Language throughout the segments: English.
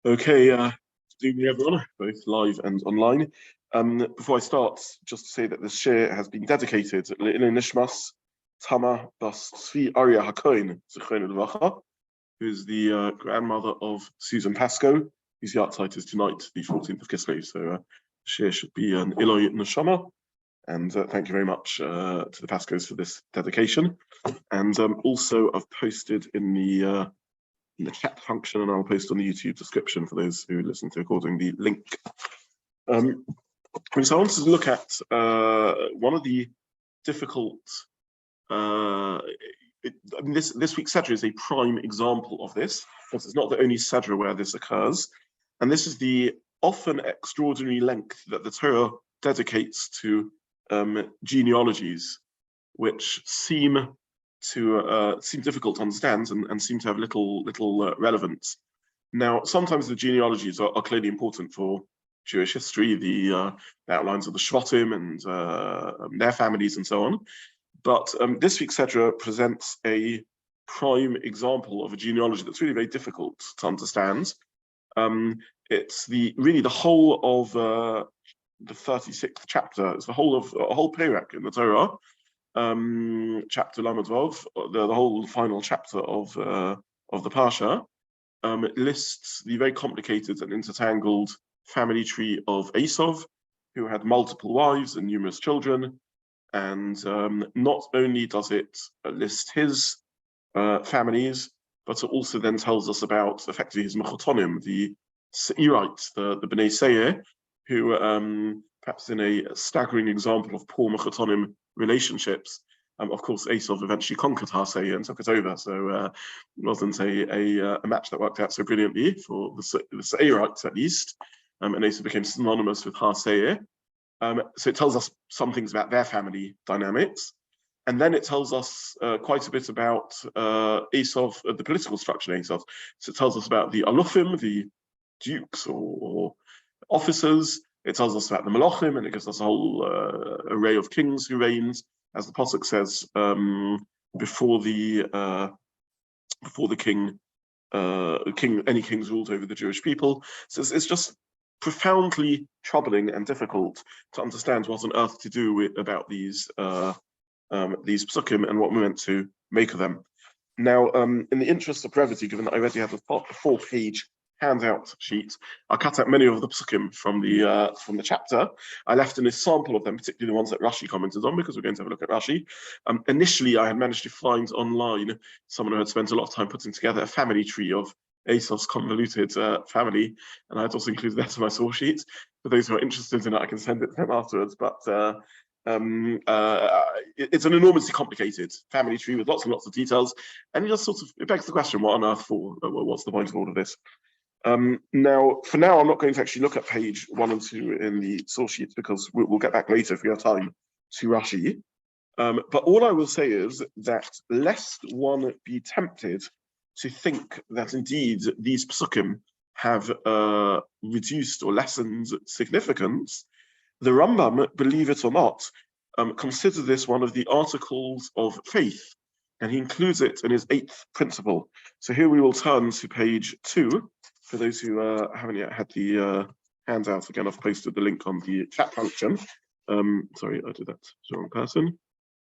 Okay, good evening everyone, both live and online. Before I start, just to say that this shiur has been dedicated to Le'ilei Nishmas Tama Bas Tzvi Arya HaKohen, Zichrono Livracha, who is the grandmother of Susan Pascoe, whose yahrzeit is tonight, the 14th of Kislev. So shiur should be an Iloi Neshama, and thank you very much to the Pascoes for this dedication. And also I've posted in the chat function, and I'll post on the YouTube description for those who listen to recording the link. So I wanted to look at one of the difficult. This week's Sedra is a prime example of this, because it's not the only Sedra where this occurs, and this is the often extraordinary length that the Torah dedicates to genealogies, which seem difficult to understand and seem to have little relevance. Now, sometimes the genealogies are clearly important for Jewish history, the outlines of the Shvatim and their families and so on. But this week's Sedra presents a prime example of a genealogy that's really very difficult to understand. It's really the whole of the 36th chapter. It's the whole of a whole Perek in the Torah. Chapter Lamed Vav, the whole final chapter of the Parsha, it lists the very complicated and intertangled family tree of Esav, who had multiple wives and numerous children. And not only does it list his families, but it also then tells us about effectively his mechotonim, the Seirites, the Bnei Seir, who perhaps in a staggering example of poor mechotonim relationships. Of course, Esav eventually conquered Har Seir and took it over, so it wasn't a match that worked out so brilliantly for the Seirites at least, and Esav became synonymous with Har Seir. So it tells us some things about their family dynamics, and then it tells us quite a bit about Esav, the political structure of Esav. So it tells us about the Alufim, the dukes or officers. It tells us about the Malachim, and it gives us a whole array of kings who reigned, as the pasuk says, before the any kings ruled over the Jewish people. So it's just profoundly troubling and difficult to understand what on earth to do about these psukim and what we're meant to make of them. Now, in the interest of brevity, given that I already have a 4-page handout sheet, I cut out many of the psukim from the chapter. I left in a sample of them, particularly the ones that Rashi commented on, because we're going to have a look at Rashi. Initially, I had managed to find online someone who had spent a lot of time putting together a family tree of Esav's convoluted family, and I had also included that in my source sheet. For those who are interested in it, I can send it to them afterwards. But it's an enormously complicated family tree with lots and lots of details, and it begs the question: what on earth for? What's the point of all of this? Now, I'm not going to actually look at page 1 and 2 in the source sheet, because we'll get back later if we have time to Rashi. But all I will say is that lest one be tempted to think that indeed these psukim have reduced or lessened significance, the Rambam, believe it or not, considers this one of the articles of faith, and he includes it in his 8th principle. So here we will turn to page 2. For those who haven't yet had the handout, again, I've posted the link on the chat function. Sorry, I did that to the wrong person.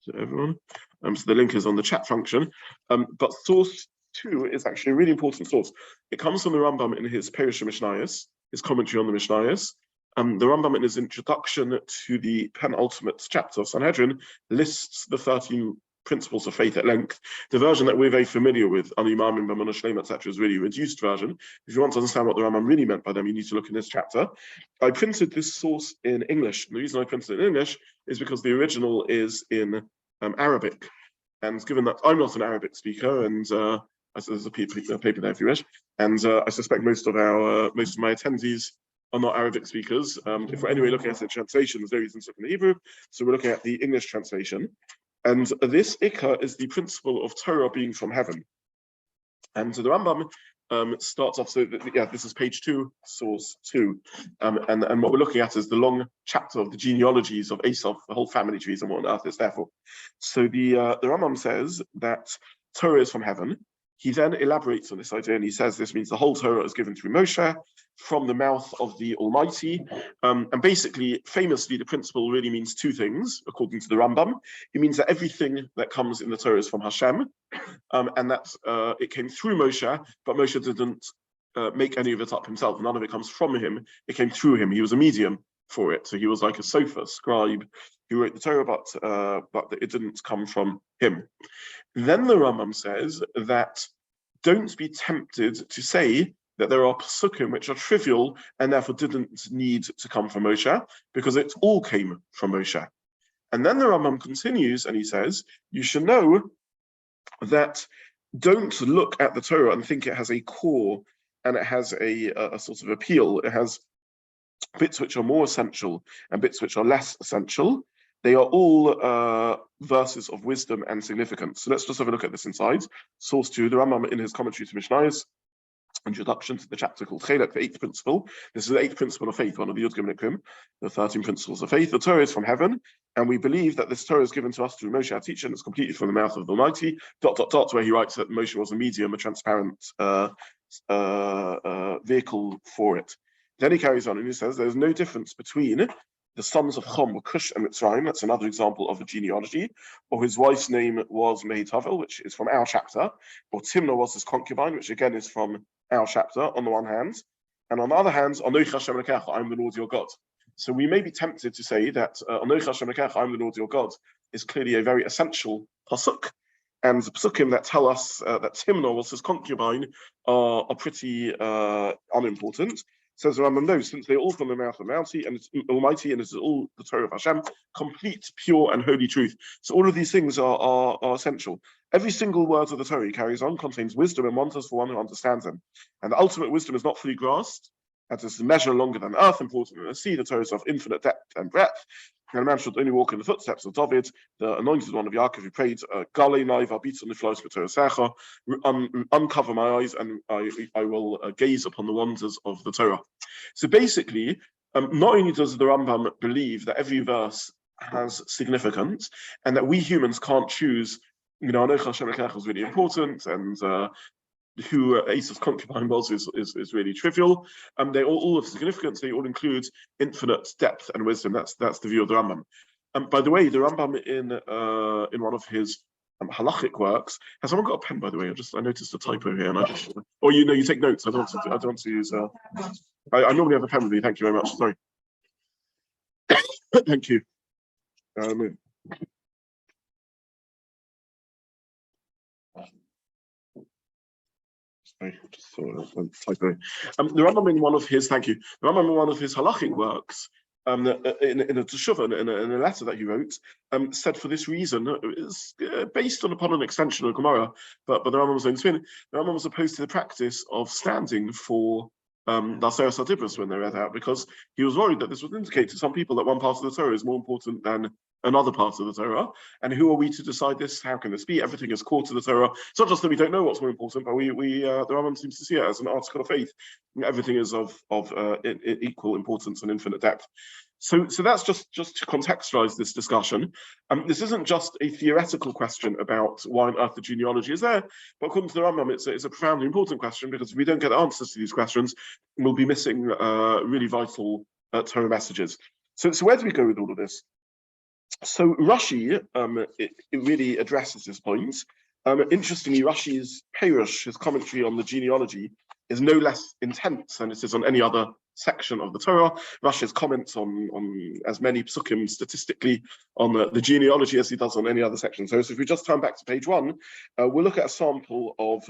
To everyone. So the link is on the chat function. But source 2 is actually a really important source. It comes from the Rambam in his Parsha Mishnayos, his commentary on the Mishnayos. The Rambam, in his introduction to the penultimate chapter of Sanhedrin, lists the 13 principles of faith at length. The version that we're very familiar with, Animamim, B'Mona Shlema, etc., is really a reduced version. If you want to understand what the Rambam really meant by them, you need to look in this chapter. I printed this source in English. And the reason I printed it in English is because the original is in Arabic. And given that I'm not an Arabic speaker, and there's a paper there if you wish, and I suspect most of my attendees are not Arabic speakers. If we're anyway looking at the translation, there's no reason to look in the Hebrew, so we're looking at the English translation. And this Ikka is the principle of Torah being from heaven. And so the Rambam starts off, this is page 2, source 2. And what we're looking at is the long chapter of the genealogies of Esav, the whole family trees and what on earth is there for. So the Rambam says that Torah is from heaven, he then elaborates on this idea, and he says this means the whole Torah is given through Moshe from the mouth of the Almighty. And basically, famously, the principle really means two things, according to the Rambam. It means that everything that comes in the Torah is from Hashem, and that it came through Moshe, but Moshe didn't make any of it up himself. None of it comes from him. It came through him. He was a medium for it. So he was like a sofer, scribe, who wrote the Torah, but it didn't come from him. Then the Rambam says that don't be tempted to say that there are psukim which are trivial and therefore didn't need to come from Moshe, because it all came from Moshe. And then the Rambam continues and he says, you should know that don't look at the Torah and think it has a core and it has a sort of appeal. It has bits which are more essential and bits which are less essential. They are all verses of wisdom and significance. So let's just have a look at this inside. Source 2, the Rambam in his commentary to Mishnayos, introduction to the chapter called Chelek, the 8th principle. This is the 8th principle of faith, one of the Yud Gimel Kum, the 13 principles of faith. The Torah is from heaven, and we believe that this Torah is given to us through Moshe, our teacher, and it's completely from the mouth of the Almighty, ... where he writes that Moshe was a medium, a transparent vehicle for it. Then he carries on and he says there's no difference between the sons of Chom were Cush and Mitzrayim. That's another example of a genealogy. Or his wife's name was Mehitavel, which is from our chapter. Or Timnah was his concubine, which again is from our chapter on the one hand. And on the other hand, Anoich Hashem Elokecha, I'm the Lord your God. So we may be tempted to say that Anoich Hashem Elokecha, I'm the Lord your God, is clearly a very essential pasuk. And the psukim that tell us that Timnah was his concubine are pretty unimportant. Says the Rambam, no, since they're all from the mouth of the Almighty, and it's Almighty, and it's all the Torah of Hashem, complete, pure, and holy truth. So all of these things are essential. Every single word of the Torah, he carries on, contains wisdom and wonders for one who understands them. And the ultimate wisdom is not fully grasped, that is the measure longer than earth, important than the sea. The Torah is of infinite depth and breadth. And a man should only walk in the footsteps of David, the anointed one of Yaakov, who prayed, Galei naiva beats on the flows of Torah Secha, uncover my eyes and I will gaze upon the wonders of the Torah. So basically, not only does the Rambam believe that every verse has significance and that we humans can't choose, Anoich Hashem Elokecha is really important, and who Esav's concubine was is really trivial. They all have significance. They all include infinite depth and wisdom. That's the view of the Rambam. By the way, the Rambam in one of his halachic works, has someone got a pen? By the way, I noticed a typo here, and you take notes. I don't want to use. I normally have a pen with me. Thank you very much. Sorry. Thank you. Just saw a typo. The Rambam in one of his halachic works, in a teshuvah, in a letter that he wrote, said for this reason, it's based upon an extension of Gemara, but the Rambam's own spin. The Rambam was opposed to the practice of standing for the Aseret HaDibros when they read out, because he was worried that this would indicate to some people that one part of the Torah is more important than another part of the Torah. And who are we to decide this? How can this be? Everything is core to the Torah. It's not just that we don't know what's more important, but the Rambam seems to see it as an article of faith. Everything is of equal importance and infinite depth. So that's just to contextualize this discussion. This isn't just a theoretical question about why on earth the genealogy is there, but according to the Rambam, it's a profoundly important question, because if we don't get answers to these questions, we'll be missing really vital Torah messages. So where do we go with all of this? So Rashi, it really addresses this point. Interestingly, Rashi's Perush, his commentary on the genealogy, is no less intense than it is on any other section of the Torah. Rashi's comments on as many psukim statistically on the genealogy as he does on any other section. So if we just turn back to page 1, we'll look at a sample of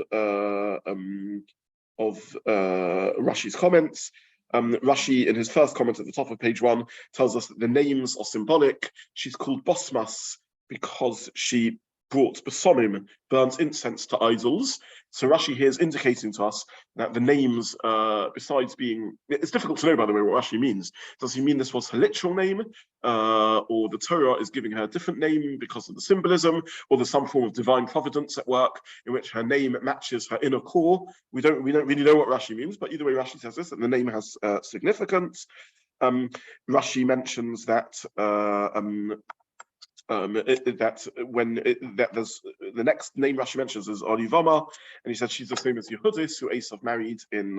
Rashi's comments. Rashi, in his first comment at the top of page 1, tells us that the names are symbolic. She's called Bosmas because she brought besonim, burnt incense to idols. So Rashi here is indicating to us that the names, besides being, it's difficult to know, by the way, what Rashi means. Does he mean this was her literal name, or the Torah is giving her a different name because of the symbolism, or there's some form of divine providence at work in which her name matches her inner core? We don't really know what Rashi means, but either way, Rashi says this, that the name has significance. Rashi mentions that that there's the next name Rashi mentions is Olivama, and he said she's the same as Yehudis, who Esav married in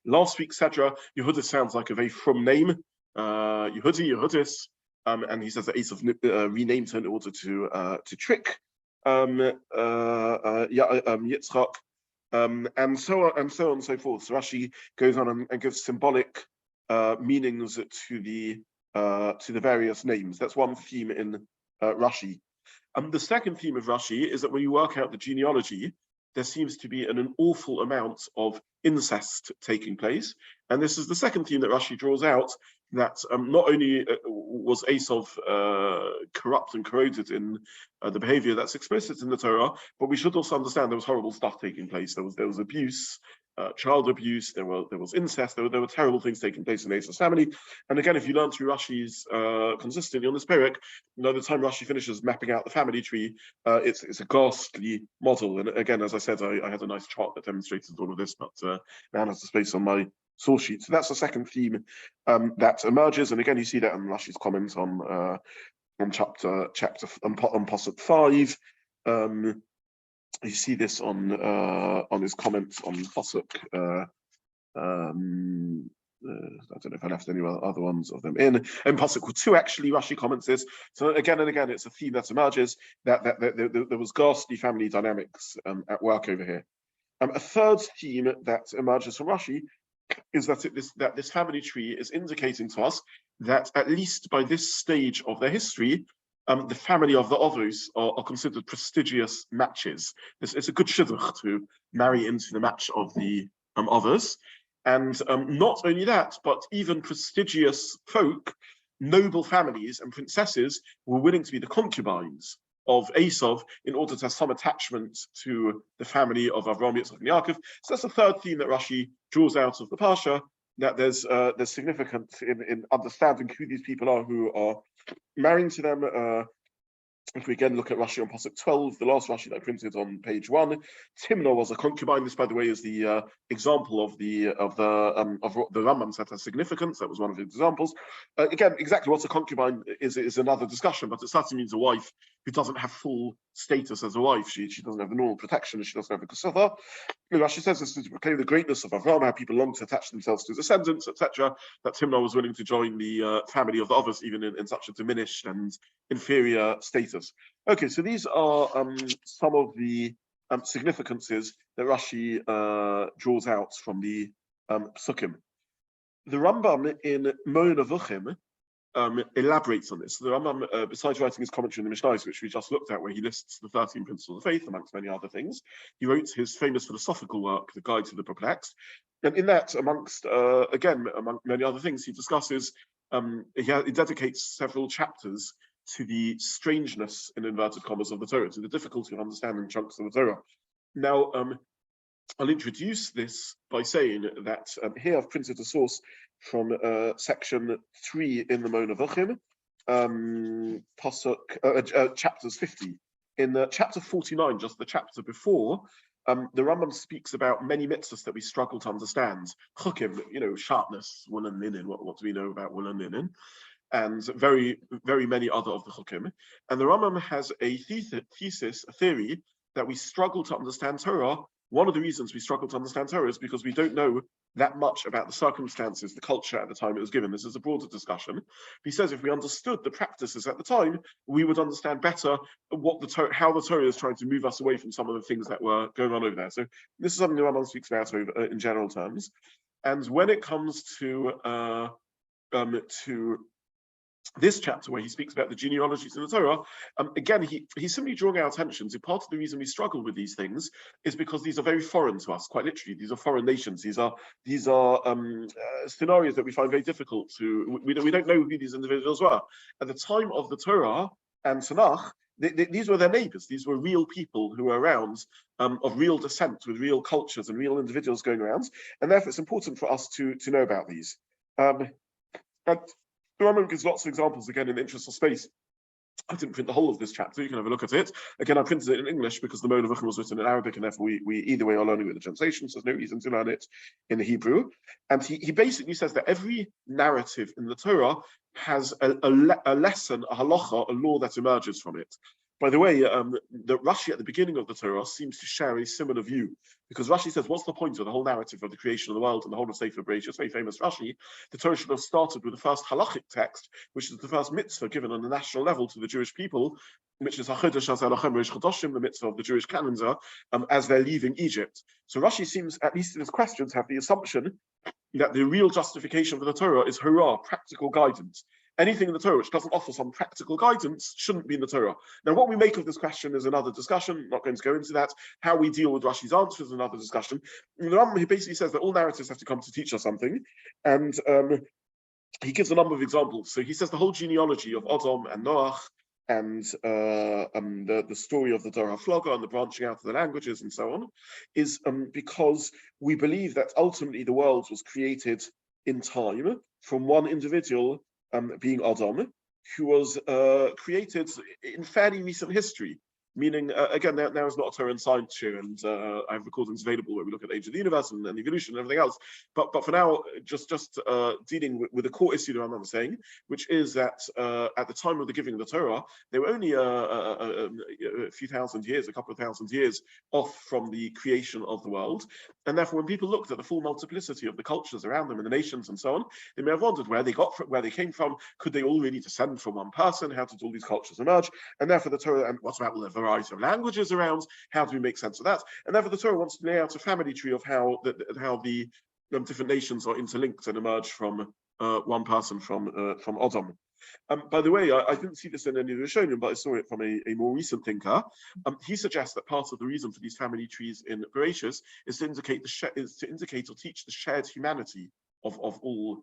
last week's Sedra. Yehudis sounds like a very from name, Yehudis, and he says that Esav renamed her in order to trick Yitzchak, and so on and so forth. So Rashi goes on and gives symbolic meanings to the various names. That's one theme in Rashi. The second theme of Rashi is that when you work out the genealogy, there seems to be an awful amount of incest taking place. And this is the second theme that Rashi draws out, that not only was Esav corrupt and corroded in the behavior that's explicit in the Torah, but we should also understand there was horrible stuff taking place. There was abuse, child abuse, there was incest, there were terrible things taking place in Esav's family. And again, if you learn through Rashi's consistently on this Perek, by the time Rashi finishes mapping out the family tree, it's a ghastly model. And again, as I said, I had a nice chart that demonstrated all of this, but now has the space on my source sheet. So that's the second theme that emerges, and again, you see that in Rashi's comments on chapter on Pasuk 5. You see this on his comments on Pasuk. I don't know if I left any other ones of them in Pasuk 2. Actually, Rashi comments this. So again and again, it's a theme that emerges that there was ghastly family dynamics at work over here. A third theme that emerges from Rashi is that this family tree is indicating to us that at least by this stage of their history, the family of the others are considered prestigious matches. It's a good shidduch to marry into the match of the others. And not only that, but even prestigious folk, noble families and princesses were willing to be the concubines of Esav in order to have some attachment to the family of Avraham, Yitzchak, and Yaakov. So that's the third theme that Rashi draws out of the Parsha, that there's significance in understanding who these people are who are marrying to them. If we again look at Rashi on Pasuk 12, the last Rashi that I printed on page 1, Timnah was a concubine. This, by the way, is the example of the Rambam that has significance. That was one of the examples. Again, exactly what a concubine is another discussion, but it certainly means a wife who doesn't have full status as a wife. She doesn't have the normal protection, she doesn't have the kasutha. Rashi says this is to proclaim the greatness of Avraham, how people long to attach themselves to his descendants, etc. That Timnah was willing to join the family of the others, even in such a diminished and inferior status. Okay, so these are some of the significances that Rashi draws out from the Psukim. The Rambam in Moed Avuchim elaborates on this. So the Rambam, besides writing his commentary in the MIdrashic, which we just looked at, where he lists the 13 principles of faith, amongst many other things, he wrote his famous philosophical work, The Guide to the Perplexed. And in that, among many other things, he discusses, he dedicates several chapters to the strangeness, in inverted commas, of the Torah, to the difficulty of understanding chunks of the Torah. Now, I'll introduce this by saying that here I've printed a source from section 3 in the Moed Avuchim, chapters 50. In chapter 49, just the chapter before, the Rambam speaks about many mitzvahs that we struggle to understand. Chukim, sharpness, wool and linen. What do we know about wool and linen? And very, very many other of the chukim. And the Rambam has a thesis, a theory, that we struggle to understand Torah. One of the reasons we struggle to understand Torah is because we don't know that much about the circumstances, the culture at the time it was given. This is a broader discussion. He says if we understood the practices at the time, we would understand better how the Torah is trying to move us away from some of the things that were going on over there. So this is something the Rambam speaks about in general terms. And when it comes to this chapter where he speaks about the genealogies in the Torah, again, he's simply drawing our attention to part of the reason we struggle with these things is because these are very foreign to us, quite literally. These are foreign nations. These are scenarios that we find very difficult to, we don't know who these individuals were. At the time of the Torah and Tanakh, these were their neighbors. These were real people who were around, of real descent, with real cultures and real individuals going around. And therefore, it's important for us to know about these. And the Rambam gives lots of examples, again, in the interest of space, I didn't print the whole of this chapter. You can have a look at it. Again, I printed it in English because the Moed was written in Arabic, and therefore we either way are learning with the translation, so there's no reason to learn it in the Hebrew. And he basically says that every narrative in the Torah has a lesson, a halacha, a law that emerges from it. By the way, the Rashi at the beginning of the Torah seems to share a similar view, because Rashi says, what's the point of the whole narrative of the creation of the world and the whole of Sefer Bereshit? Very famous Rashi. The Torah should have started with the first halachic text, which is the first mitzvah given on a national level to the Jewish people, which is HaChodesh Hazeh Lachem Rosh Chodoshim, the mitzvah of the Jewish calendar, as they're leaving Egypt. So Rashi seems, at least in his questions, have the assumption that the real justification for the Torah is hurrah, practical guidance. Anything in the Torah which doesn't offer some practical guidance shouldn't be in the Torah. Now, what we make of this question is another discussion. I'm not going to go into that. How we deal with Rashi's answer is another discussion. And the Rambam, he basically says that all narratives have to come to teach us something. And he gives a number of examples. So he says the whole genealogy of Adam and Noach and the story of the Dor HaFlaga and the branching out of the languages and so on is because we believe that ultimately the world was created in time from one individual, being Adam, who was created in fairly recent history. Meaning, again, now is not a Torah and science show, and I have recordings available where we look at the age of the universe and evolution and everything else. But for now, just dealing with the core issue that I'm saying, which is that at the time of the giving of the Torah, they were only a few thousand years, a couple of thousand years off from the creation of the world. And therefore, when people looked at the full multiplicity of the cultures around them and the nations and so on, they may have wondered where they came from. Could they all really descend from one person? How did all these cultures emerge? And therefore, the Torah, and what about all the variety of languages around? How do we make sense of that? And therefore, the Torah wants to lay out a family tree of how the different nations are interlinked and emerge from one person, from Adam. By the way, I didn't see this in any of the Rishonim, but I saw it from a more recent thinker. He suggests that part of the reason for these family trees in Bereshit is to indicate or teach the shared humanity of all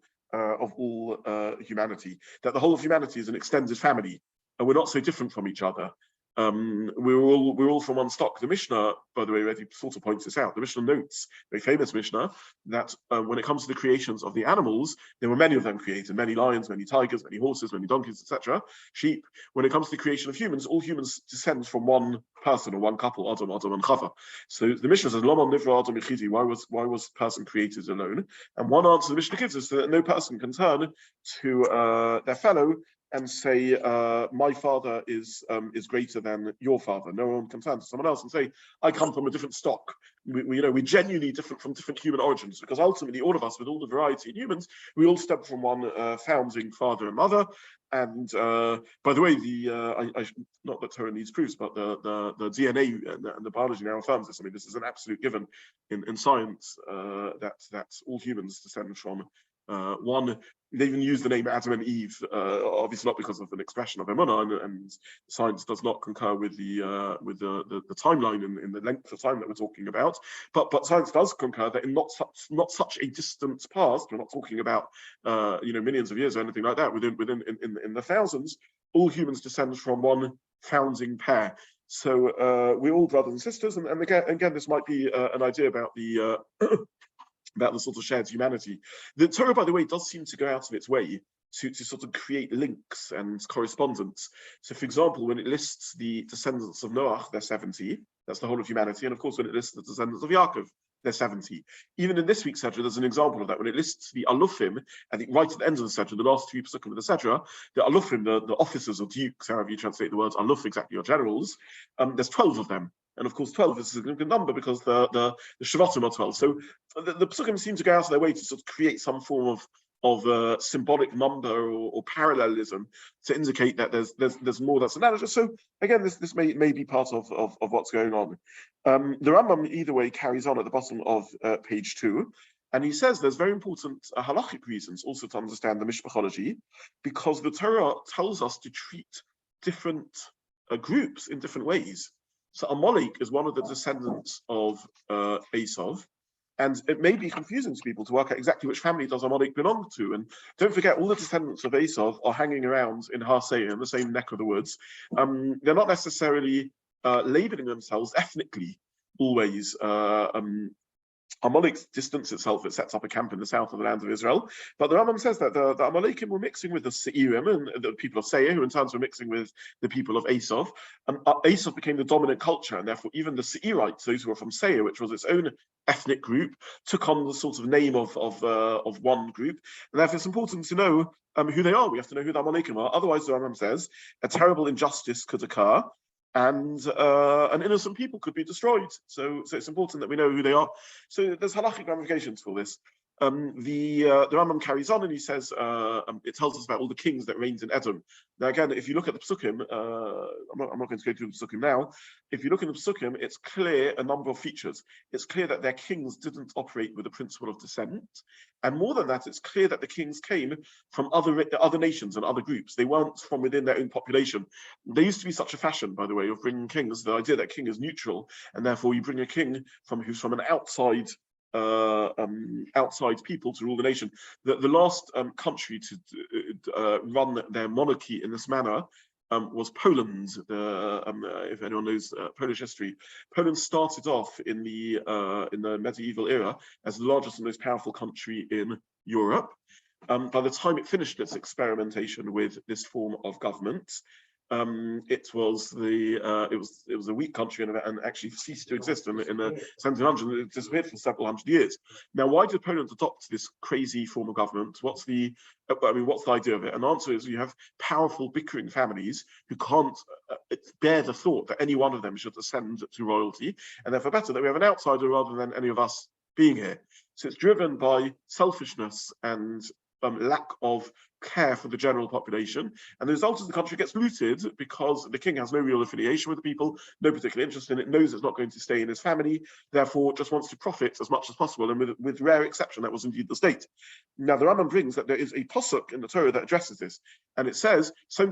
humanity. That the whole of humanity is an extended family, and we're not so different from each other. We're all from one stock. The Mishnah, by the way, already sort of points this out. The Mishnah notes, very famous Mishnah, that when it comes to the creations of the animals, there were many of them created: many lions, many tigers, many horses, many donkeys, etc. Sheep. When it comes to the creation of humans, all humans descend from one person or one couple, Adam and Chava. So the Mishnah says, "Lama nivra Adam yichidi." Why was person created alone? And one answer the Mishnah gives is that no person can turn to their fellow and say, my father is greater than your father. No one can turn to someone else and say, I come from a different stock. We're genuinely different from different human origins, because ultimately all of us, with all the variety in humans, we all stem from one founding father and mother. And by the way, not that Torah needs proofs, but the DNA and the biology now affirms this. I mean, this is an absolute given in science, that all humans descend from one. They even use the name Adam and Eve, obviously not because of an expression of Emunah, and science does not concur with the timeline in the length of time that we're talking about. But science does concur that in not such a distant past, we're not talking about millions of years or anything like that. Within the thousands, all humans descend from one founding pair. So we're all brothers and sisters, and again, this might be an idea about the about the sort of shared humanity. The Torah, by the way, does seem to go out of its way to sort of create links and correspondence. So, for example, when it lists the descendants of Noach, they're 70. That's the whole of humanity. And of course, when it lists the descendants of Yaakov, they're 70. Even in this week's Sedra, there's an example of that. When it lists the Alufim, I think right at the end of the Sedra, the last three Pesukim of the Sedra, the Alufim, the officers or dukes, however you translate the words Aluf exactly, or generals, there's 12 of them. And of course, 12 is a significant number because the Shevatim are 12. So the Pesukim seem to go out of their way to sort of create some form of symbolic number or parallelism to indicate that there's more that's analogous. So again, this may be part of what's going on. The Rambam either way carries on at the bottom of page 2, and he says there's very important halachic reasons also to understand the mishpachology, because the Torah tells us to treat different groups in different ways. So Amalek is one of the descendants of Esav, and it may be confusing to people to work out exactly which family does Amalek belong to. And don't forget, all the descendants of Esav are hanging around in Har Seir, in the same neck of the woods. They're not necessarily labeling themselves ethnically always. Amalek distanced itself, it sets up a camp in the south of the land of Israel. But the Rambam says that the Amalekim were mixing with the Seirim and the people of Seir, who in turn were mixing with the people of Esav. Esav became the dominant culture, and therefore even the Seirites, those who were from Seir, which was its own ethnic group, took on the sort of name of one group. And therefore it's important to know who they are. We have to know who the Amalekim are. Otherwise, the Rambam says, a terrible injustice could occur, and innocent people could be destroyed. So it's important that we know who they are. So there's halachic ramifications for this. The Rambam carries on and he says, it tells us about all the kings that reigned in Edom. Now again, if you look at the Psukim, I'm not going to go through the Psukim now. If you look in the Psukim, it's clear a number of features. It's clear that their kings didn't operate with the principle of descent. And more than that, it's clear that the kings came from other nations and other groups. They weren't from within their own population. There used to be such a fashion, by the way, of bringing kings, the idea that king is neutral, and therefore you bring a king who's from an outside people to rule the nation. The last country to run their monarchy in this manner was Poland. If anyone knows Polish history, Poland started off in the medieval era as the largest and most powerful country in Europe. By the time it finished its experimentation with this form of government, it was a weak country and actually ceased to exist in the 1700s. It disappeared for several hundred years. Now, why did Poland adopt this crazy form of government? What's the idea of it? And the answer is you have powerful bickering families who can't bear the thought that any one of them should ascend to royalty, and therefore better that we have an outsider rather than any of us being here. So it's driven by selfishness and lack of care for the general population, and the result is the country gets looted because the king has no real affiliation with the people, no particular interest in it, knows it's not going to stay in his family, therefore just wants to profit as much as possible, and with rare exception, that was indeed the state. Now the Rambam brings that there is a pasuk in the Torah that addresses this, and it says, the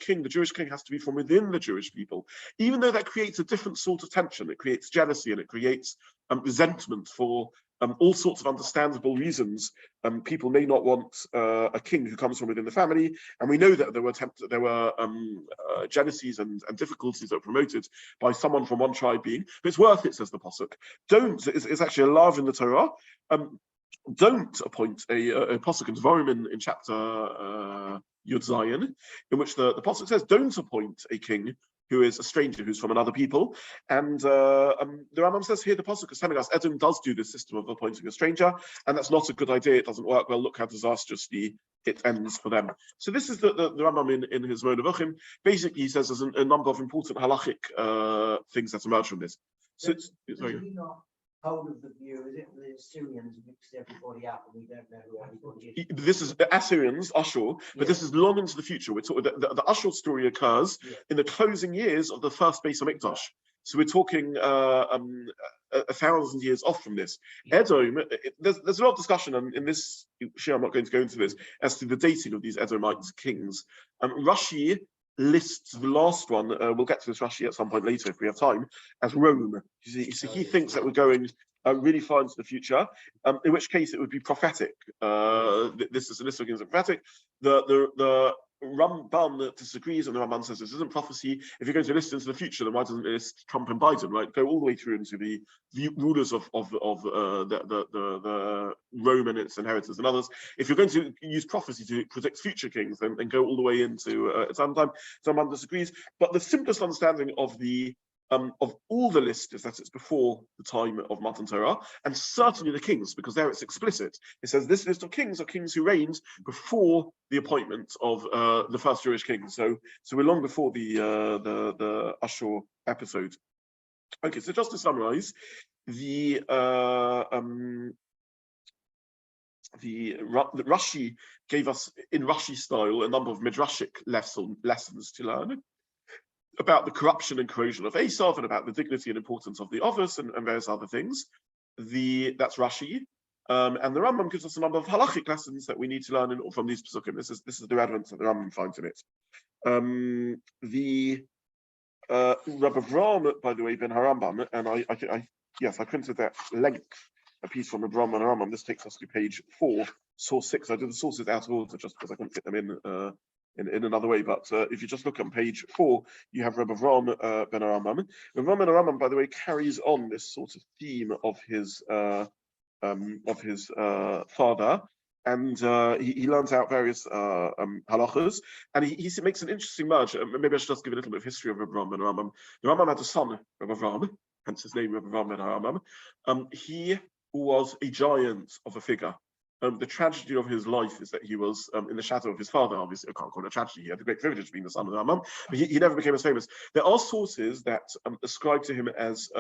king, the Jewish king, has to be from within the Jewish people, even though that creates a different sort of tension. It creates jealousy and it creates resentment for all sorts of understandable reasons. People may not want a king who comes from within the family, and we know that there were jealousies and difficulties that were promoted by someone from one tribe being. But it's worth it, says the pasuk. It's actually a lav in the Torah. Don't appoint a pasuk in Zohar in chapter Yud Zayin, in which the pasuk says, don't appoint a king who is a stranger, who's from another people. And the Rambam says here, the pasuk is telling us Edom does do this system of appointing a stranger, and that's not a good idea. It doesn't work well. Look how disastrously it ends for them. So this is the Rambam in his Moed Nevuchim. Basically, he says there's a number of important halachic things that emerge from this. So Hold of the view, is it the Assyrians mixed everybody up and we don't know who everybody is? This is the Assyrians, Ashur, but this is long into the future. We're talking the Ashur story occurs in the closing years of the first Beis HaMikdash. So we're talking 1,000 years off from this. Edom, there's a lot of discussion, and in this shiur I'm not going to go into this, as to the dating of these Edomite kings. Rashi lists the last one, we'll get to this Rashi at some point later if we have time, as Rome. You see, he thinks that we're going really far into the future, in which case it would be prophetic. This is a list of things prophetic. The Ramban disagrees, and the Ramban says this isn't prophecy. If you're going to list into the future, then why doesn't it list Trump and Biden, right? Go all the way through into the rulers of the Rome and its inheritors and others. If you're going to use prophecy to predict future kings, then go all the way into sometime. Ramban disagrees, but the simplest understanding of all the list is that it's before the time of Matan Torah, and certainly the kings, because there it's explicit. It says this list of kings are kings who reigned before the appointment of the first Jewish king. So we're long before the Ashur episode. Okay, so just to summarize, the Rashi gave us, in Rashi style, a number of MIdrashic lessons to learn about the corruption and corrosion of Esav, and about the dignity and importance of the office, and various other things. That's Rashi. And the Rambam gives us a number of halachic lessons that we need to learn from these psukim. This is the relevance that the Rambam finds in it. Rabbi Avraham, by the way, ben Rambam, and I printed that length, a piece from Rabbi Avraham and Rambam. This takes us to page 4, source 6. I did the sources out of order just because I couldn't fit them in in another way. But if you just look on page 4, you have Rabbi Avram ben Rambam. Rambam ben Rambam, by the way, carries on this sort of theme of his father, and he learns out various halachas, and he makes an interesting merge. Maybe I should just give a little bit of history of Rabbi Avram ben Rambam. The Rambam had a son, Rabbi Avram, hence his name, Rabbi Avram ben Rambam. He was a giant of a figure. The tragedy of his life is that he was in the shadow of his father. Obviously, I can't call it a tragedy. He had the great privilege of being the son of Rambam, but he never became as famous. There are sources that ascribe to him as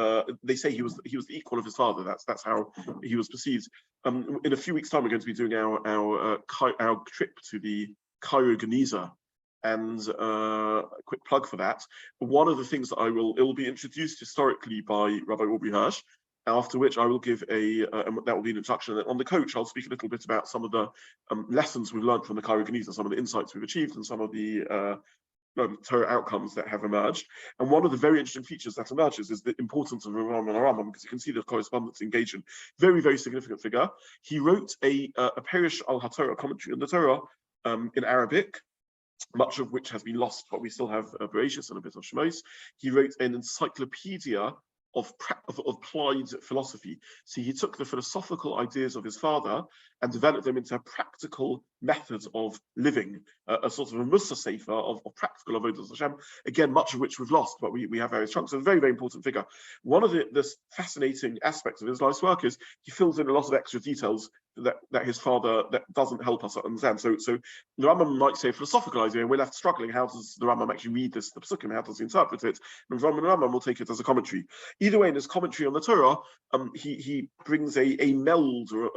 they say he was the equal of his father. That's how he was perceived. In a few weeks' time, we're going to be doing our trip to the Cairo Geniza, and a quick plug for that. One of the things that it will be introduced historically by Rabbi Aubrey Hirsch. After which I will give that will be an introduction. And on the coach, I'll speak a little bit about some of the lessons we've learned from the Cairo Geniza, some of the insights we've achieved, and some of the Torah outcomes that have emerged. And one of the very interesting features that emerges is the importance of Rambam and Rambam, because you can see the correspondence engagement. Very, very significant figure. He wrote a Perish al HaTorah commentary on the Torah in Arabic, much of which has been lost, but we still have Bereshis and a bit of Shemos. He wrote an encyclopedia of applied philosophy. So he took the philosophical ideas of his father and developed them into practical methods of living, a sort of a Musa Sefer of practical avodas Hashem. Again, much of which we've lost, but we have various chunks. So a very, very important figure. One of the fascinating aspects of his life's work is he fills in a lot of extra details that his father that doesn't help us understand. So the Rambam might say a philosophical idea, and we're left struggling. How does the Rambam actually read this, the Pesukim? How does he interpret it? And Rambam will take it as a commentary. Either way, in his commentary on the Torah, he brings a meld or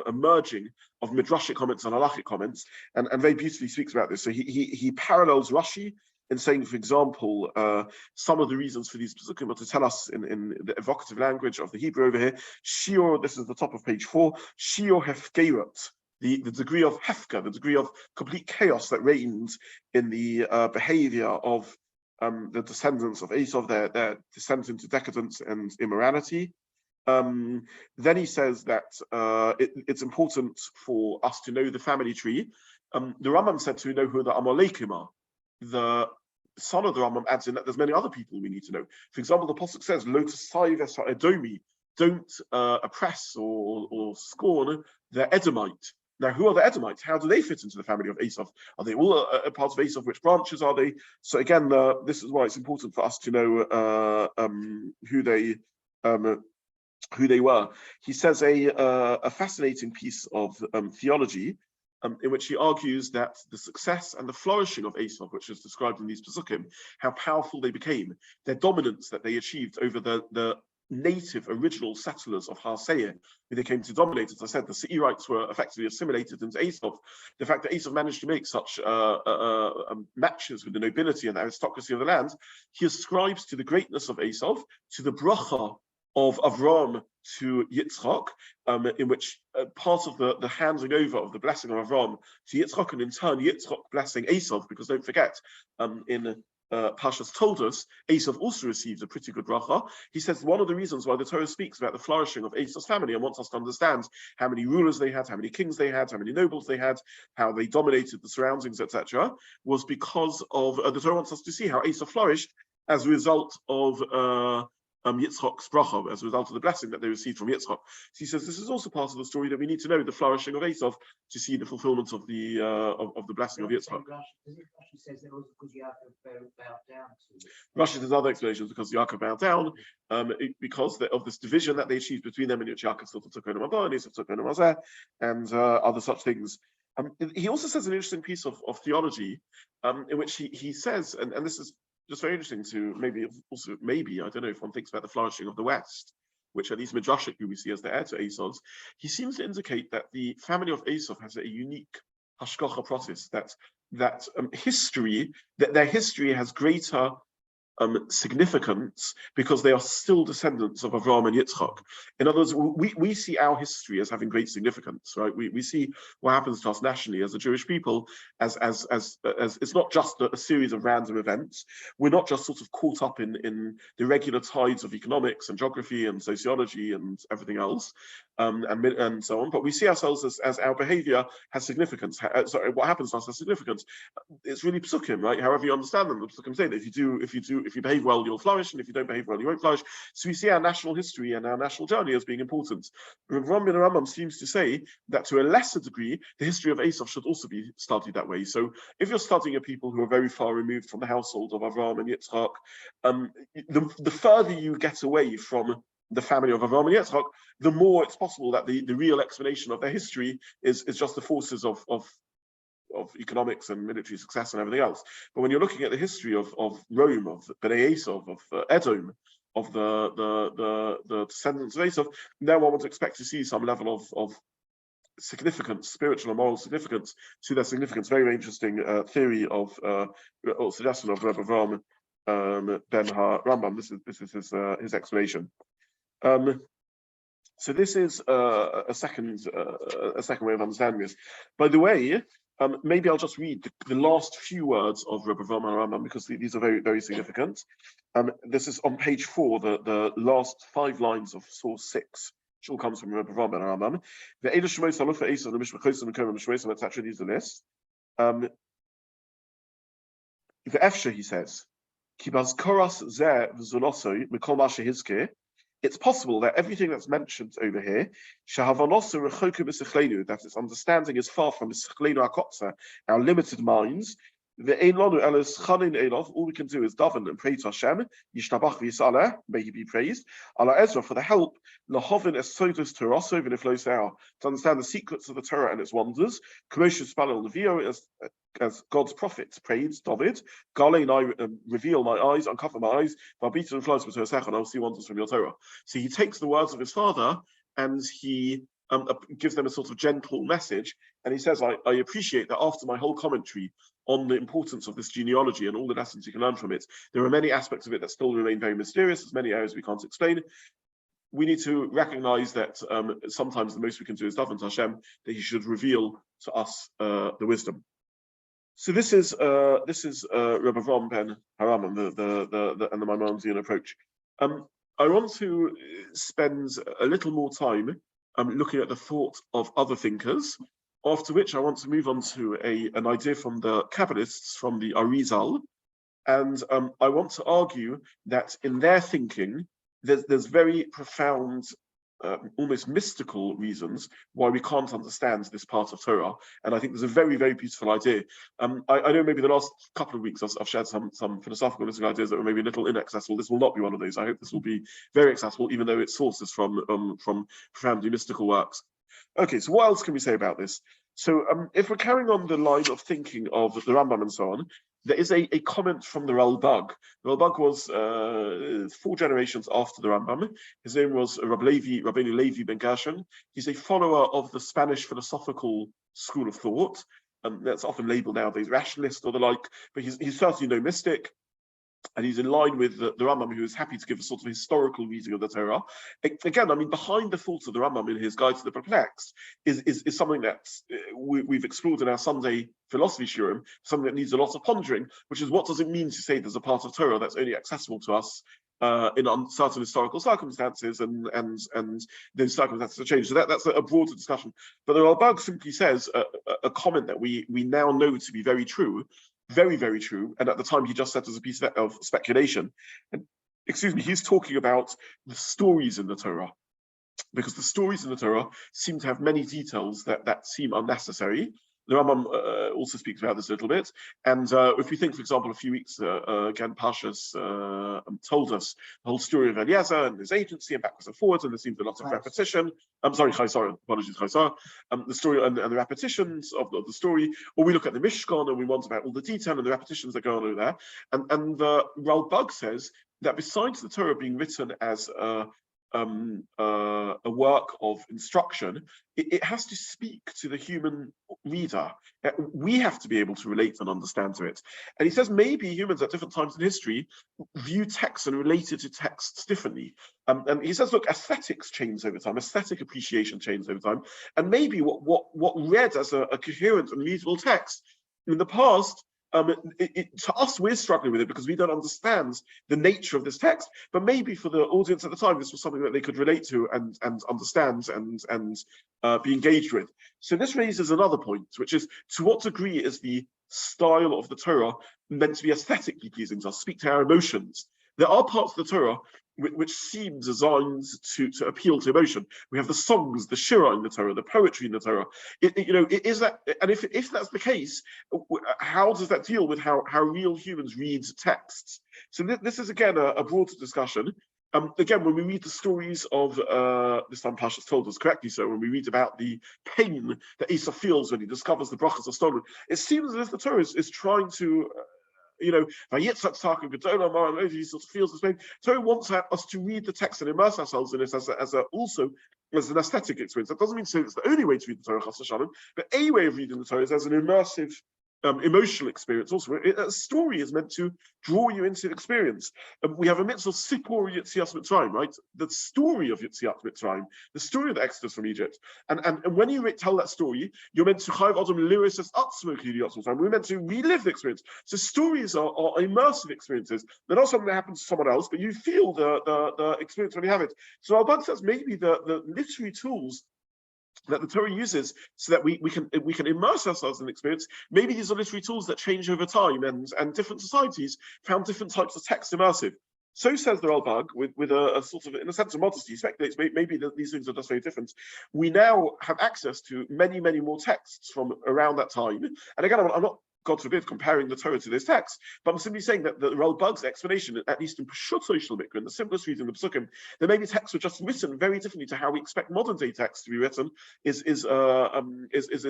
a merging of MIdrashic comments and halachic comments, and very beautifully speaks about this. So he parallels Rashi in saying, for example, some of the reasons for these pesukim are to tell us in the evocative language of the Hebrew over here, shiur, this is the top of page 4, shiur hefkerut, the degree of hefker, the degree of complete chaos that reigns in the behavior of the descendants of Esav, their descent into decadence and immorality. Then he says that it's important for us to know the family tree. The Rambam said to know who the Amalekim are. The son of the Rambam adds in that there's many other people we need to know. For example, the Pasuk says, Lo t'sayves ha'edomi, don't oppress or scorn the Edomite. Now, who are the Edomites? How do they fit into the family of Esav? Are they all a part of Esav? Which branches are they? So again, this is why it's important for us to know who they were. He says a fascinating piece of theology in which he argues that the success and the flourishing of Esav, which is described in these Pesukim, how powerful they became, their dominance that they achieved over the native original settlers of Har Seir, who they came to dominate. As I said, the Seirites were effectively assimilated into Esav. The fact that Esav managed to make such matches with the nobility and the aristocracy of the land, he ascribes to the greatness of Esav, to the bracha of Avram to Yitzchak, in which part of the handing over of the blessing of Avram to Yitzchak, and in turn Yitzchak blessing Esav, because don't forget, in Parsha's told us, Esav also received a pretty good bracha. He says one of the reasons why the Torah speaks about the flourishing of Esav's family and wants us to understand how many rulers they had, how many kings they had, how many nobles they had, how they dominated the surroundings, etc., was because of the Torah wants us to see how Esav flourished as a result of Yitzchak's bracha, as a result of the blessing that they received from Yitzchak. So he says this is also part of the story that we need to know the flourishing of Esav to see the fulfillment of the blessing of Yitzchak. Rashi says that was because Yaakov bowed down to. Rashi says other explanations because Yaakov bowed down, because of this division that they achieved between them, in which Yaakov still took on Ramban, and Esav took on Mazeh, and other such things. He also says an interesting piece of theology, in which he says, and this is just very interesting to maybe, I don't know if one thinks about the flourishing of the West, which at least MIdrashic, who we see as the heir to Esav's, he seems to indicate that the family of Esav has a unique hashgacha process, that history, that their history has greater significant because they are still descendants of Avraham and Yitzchak. In other words, we see our history as having great significance, right? We see what happens to us nationally as a Jewish people as it's not just a series of random events. We're not just sort of caught up in the regular tides of economics and geography and sociology and everything else, and so on. But we see ourselves as our behavior has significance. Sorry, what happens to us has significance. It's really psukim, right? However you understand them, the psukim say that if you behave well, you'll flourish, and if you don't behave well, you won't flourish. So we see our national history and our national journey as being important. Rambam seems to say that to a lesser degree, the history of Esav should also be studied that way. So if you're studying a people who are very far removed from the household of Avraham and Yitzchak, the further you get away from the family of Avraham and Yitzchak, the more it's possible that the real explanation of their history is just the forces of economics and military success and everything else. But when you're looking at the history of Rome, of Bnei Esav, of Edom, of the descendants of Esav, now one would expect to see some level of significance, spiritual and moral significance to their significance. Very, very interesting theory of or suggestion of Rabbi Zobin ben Rambam. This is his explanation. So this is a second way of understanding this. By the way, maybe I'll just read the last few words of Rabbi Zobin and Rambam because these are very, very significant. This is on page 4, the last 5 lines of source 6, which all comes from Rabbi Zobin and Rambam. The Eidah Shemos Alofa Esav, the Mishpachosim and Kerem Shemos, etc. These are the list. The Efsha, he says, Kibaz Koras Zeh V'Zunosoi Mikol Masha Hizkir. It's possible that everything that's mentioned over here, that its understanding is far from our limited minds. All we can do is daven and pray to Hashem, may He be praised. Allah Ezra for the help, to understand the secrets of the Torah and its wonders. As God's prophet prayed, David, and I reveal my eyes, uncover my eyes, and I'll see wonders from your Torah. So he takes the words of his father and he gives them a sort of gentle message, and he says, I appreciate that after my whole commentary on the importance of this genealogy and all the lessons you can learn from it, there are many aspects of it that still remain very mysterious. There's many areas we can't explain. We need to recognize that sometimes the most we can do is daven to Hashem, that He should reveal to us the wisdom. So this is Rabbi Zobin ben Rambam, and the Maimonidean approach. I want to spend a little more time looking at the thought of other thinkers, after which I want to move on to an idea from the Kabbalists, from the Arizal, and I want to argue that in their thinking, there's very profound, almost mystical reasons why we can't understand this part of Torah, and I think there's a very, very beautiful idea. I know maybe the last couple of weeks I've shared some philosophical mystical ideas that were maybe a little inaccessible. This will not be one of those. I hope this will be very accessible, even though its sources from profoundly mystical works. Okay, so what else can we say about this? So if we're carrying on the line of thinking of the Rambam and so on, there is a comment from the Ralbag. The Ralbag was 4 generations after the Rambam. His name was Rabbi Levi ben Gershon. He's a follower of the Spanish philosophical school of thought. That's often labeled nowadays rationalist or the like, but he's certainly no mystic. And he's in line with the Rambam, who is happy to give a sort of historical reading of the Torah. Again, I mean, behind the thoughts of the Rambam in his Guide to the Perplexed is something that we've explored in our Sunday philosophy shiurim, something that needs a lot of pondering, which is, what does it mean to say there's a part of Torah that's only accessible to us in uncertain historical circumstances, and those circumstances have changed. So that's a broader discussion. But the Ralbag simply says a comment that we now know to be very true, very, very true, and at the time he just said as a piece of speculation. And excuse me, he's talking about the stories in the Torah, because the stories in the Torah seem to have many details that seem unnecessary. The Rambam also speaks about this a little bit. And if we think, for example, a few weeks again, Parsha's told us the whole story of Eliezer and his agency and backwards and forwards, and there seems a lot of repetition. I'm sorry, Chaisar, apologies, Chaisar. The story and the repetitions of the story, or we look at the Mishkan and we want about all the detail and the repetitions that go on over there. And Ralbag says that besides the Torah being written as a work of instruction, it has to speak to the human reader. We have to be able to relate and understand to it. And he says maybe humans at different times in history view texts and related to texts differently. And he says, look, aesthetics change over time, aesthetic appreciation changes over time, and maybe what read as a coherent and readable text in the past, to us, we're struggling with it because we don't understand the nature of this text. But maybe for the audience at the time, this was something that they could relate to and understand and be engaged with. So this raises another point, which is, to what degree is the style of the Torah meant to be aesthetically pleasing to us, speak to our emotions? There are parts of the Torah which seem designed to appeal to emotion. We have the songs, the shiur in the Torah, the poetry in the Torah. Is that, and if that's the case, how does that deal with how real humans read texts? So this is again a broader discussion. Again, when we read the stories of this time Parsha told us correctly, so when we read about the pain that Esav feels when he discovers the brachas are stolen, it seems as if the Torah is trying to VaYishlach he sort of feels this pain. Torah wants us to read the text and immerse ourselves in it also as an aesthetic experience. That doesn't mean to say it's the only way to read the Torah, chas v'shalom, but a way of reading the Torah is as an immersive emotional experience. Also, a story is meant to draw you into the experience. We have a mitzvah, Sipur Yetzias Mitzrayim, right? The story of Yetziat Mitzrayim, the story of the Exodus from Egypt. And when you tell that story, you're meant to chayv adam liris as atzmo ki yotz mitzrayim. We're meant to relive the experience. So stories are immersive experiences. They're not something that happens to someone else, but you feel the experience when you have it. So Ralbag says maybe the literary tools that the Torah uses so that we can immerse ourselves in the experience. Maybe these are literary tools that change over time, and different societies found different types of text immersive. So says the Ralbag, with a sort of, in a sense of modesty, speculates maybe that these things are just very different. We now have access to many, many more texts from around that time. And again, I'm not, God forbid, comparing the Torah to those texts, but I'm simply saying that the Ralbag's explanation, at least in Pashut Social Mikra, in the simplest reading of the Psukim, that maybe texts were just written very differently to how we expect modern day texts to be written, is a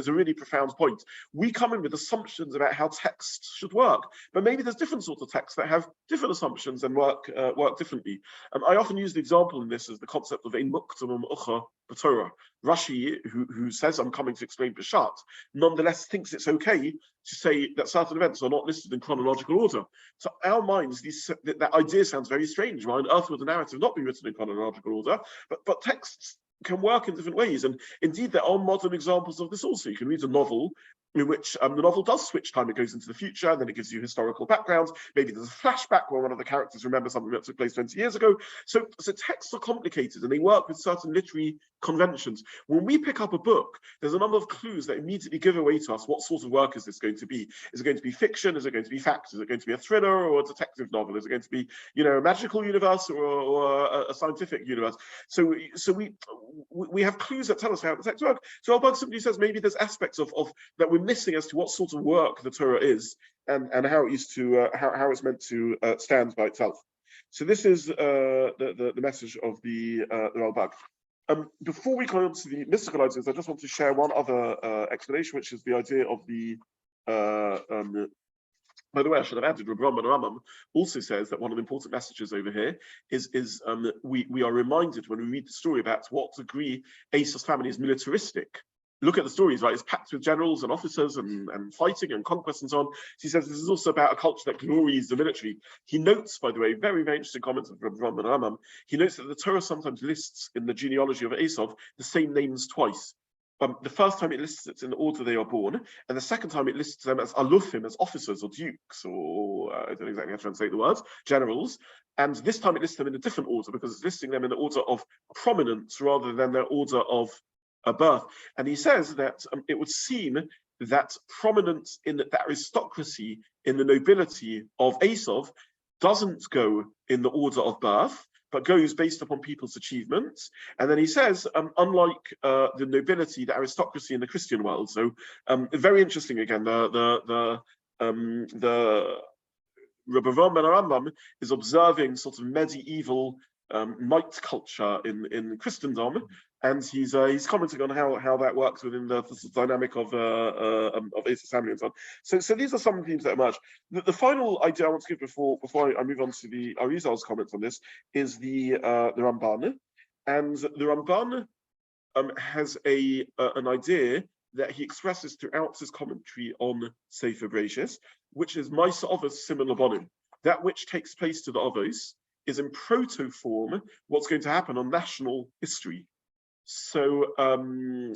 really profound point. We come in with assumptions about how texts should work, but maybe there's different sorts of texts that have different assumptions and work differently. I often use the example in this as the concept of ein muktamum ucha b'Torah. Rashi, who says I'm coming to explain Peshat, nonetheless thinks it's okay to say that certain events are not listed in chronological order. So our minds, that idea sounds very strange. Why on earth would the narrative not be written in chronological order? But texts can work in different ways. And indeed, there are modern examples of this also. You can read a novel in which the novel does switch time. It goes into the future, and then it gives you historical backgrounds. Maybe there's a flashback where one of the characters remembers something that took place 20 years ago. So texts are complicated, and they work with certain literary conventions. When we pick up a book, there's a number of clues that immediately give away to us what sort of work is this going to be. Is it going to be fiction? Is it going to be fact? Is it going to be a thriller or a detective novel? Is it going to be, a magical universe or a scientific universe? So we have clues that tell us how the text works. So Ralbag simply says maybe there's aspects of that we're missing as to what sort of work the Torah is and how it used to how it's meant to stand by itself. So this is the message of the Ralbag. Before we go on to the mystical ideas, I just want to share one other explanation, which is the idea of the. By the way, I should have added, Rambam also says that one of the important messages over here is we are reminded when we read the story about to what degree Esav's family is militaristic. Look at the stories, right? It's packed with generals and officers and fighting and conquest and so on. So he says this is also about a culture that glories the military. He notes, by the way, very, very interesting comments from Rambam. He notes that the Torah sometimes lists in the genealogy of Esav the same names twice. The first time it lists it in the order they are born, and the second time it lists them as alufim, as officers or dukes, or I don't know exactly how to translate the words, generals. And this time it lists them in a different order because it's listing them in the order of prominence rather than their order of birth. And he says that it would seem that prominence in the aristocracy, in the nobility of Esav, doesn't go in the order of birth, but goes based upon people's achievements. And then he says, unlike the nobility, the aristocracy in the Christian world. So very interesting again, the Rabbi Zobin and Rambam is observing sort of medieval might culture in Christendom, and he's commenting on how that works within the dynamic of Esav's family and so on. So these are some themes that emerge. The final idea I want to give before I move on to the Arizal's comments on this is the Ramban. And the Ramban has an idea that he expresses throughout his commentary on Sefer Bereshis, which is Maisa Avos Siman Labonim. That which takes place to the Avos is in proto form what's going to happen on national history. So Avram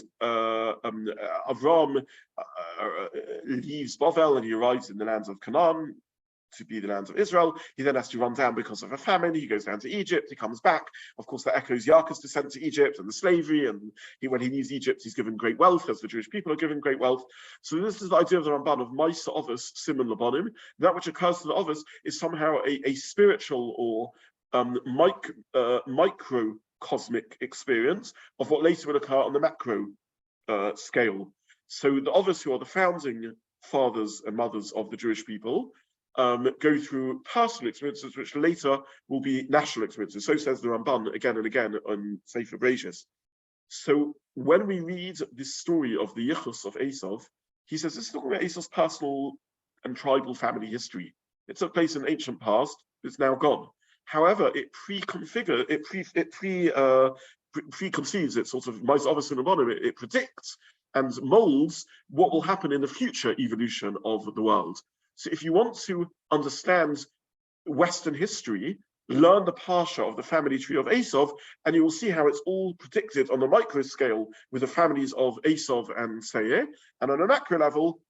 leaves Bavel and he arrives in the lands of Canaan to be the lands of Israel. He then has to run down because of a famine. He goes down to Egypt. He comes back. Of course, that echoes Yaakov's descent to Egypt and the slavery. And when he leaves Egypt, he's given great wealth, as the Jewish people are given great wealth. So this is the idea of the Ramban of Maisa Avos Siman Labonim. That which occurs to the Avos is somehow a spiritual or microcosmic experience of what later will occur on the macro scale. So the Avos, who are the founding fathers and mothers of the Jewish people, go through personal experiences which later will be national experiences. So says the Ramban again and again on Sefer Bereshis. So when we read this story of the Yichus of Esav, he says this is talking about Esav's personal and tribal family history. It took place in the ancient past. It's now gone. However, it preconceives, it sort of, it predicts and molds what will happen in the future evolution of the world. So if you want to understand Western history, learn the Parsha of the family tree of Esav, and you will see how it's all predicted on the micro scale with the families of Esav and Seir, and on a macro level,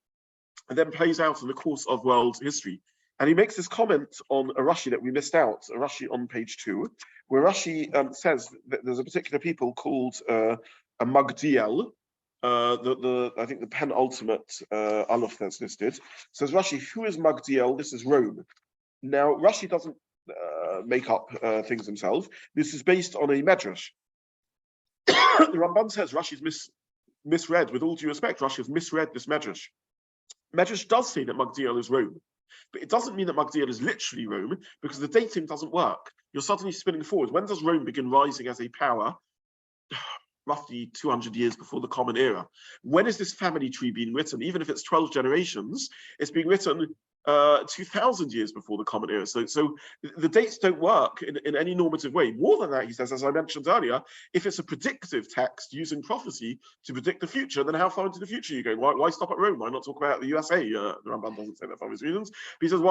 and then plays out in the course of world history. And he makes this comment on a Rashi that we missed out, a Rashi on page 2, where Rashi says that there's a particular people called a Magdiel, I think the penultimate Aleph that's listed. Says Rashi, who is Magdiel? This is Rome. Now, Rashi doesn't make up things himself. This is based on a Midrash. The Ramban says Rashi's misread, with all due respect, Rashi has misread this Midrash. Midrash does say that Magdiel is Rome, but it doesn't mean that Magdiel is literally Rome, because the dating doesn't work. You're suddenly spinning forward. When does Rome begin rising as a power? Roughly 200 years before the Common Era. When is this family tree being written? Even if it's 12 generations, it's being written 2,000 years before the Common Era. So the dates don't work in any normative way. More than that, he says, as I mentioned earlier, if it's a predictive text using prophecy to predict the future, then how far into the future are you going? Why stop at Rome? Why not talk about the USA? The Rambam doesn't say that for obvious reasons. But he says,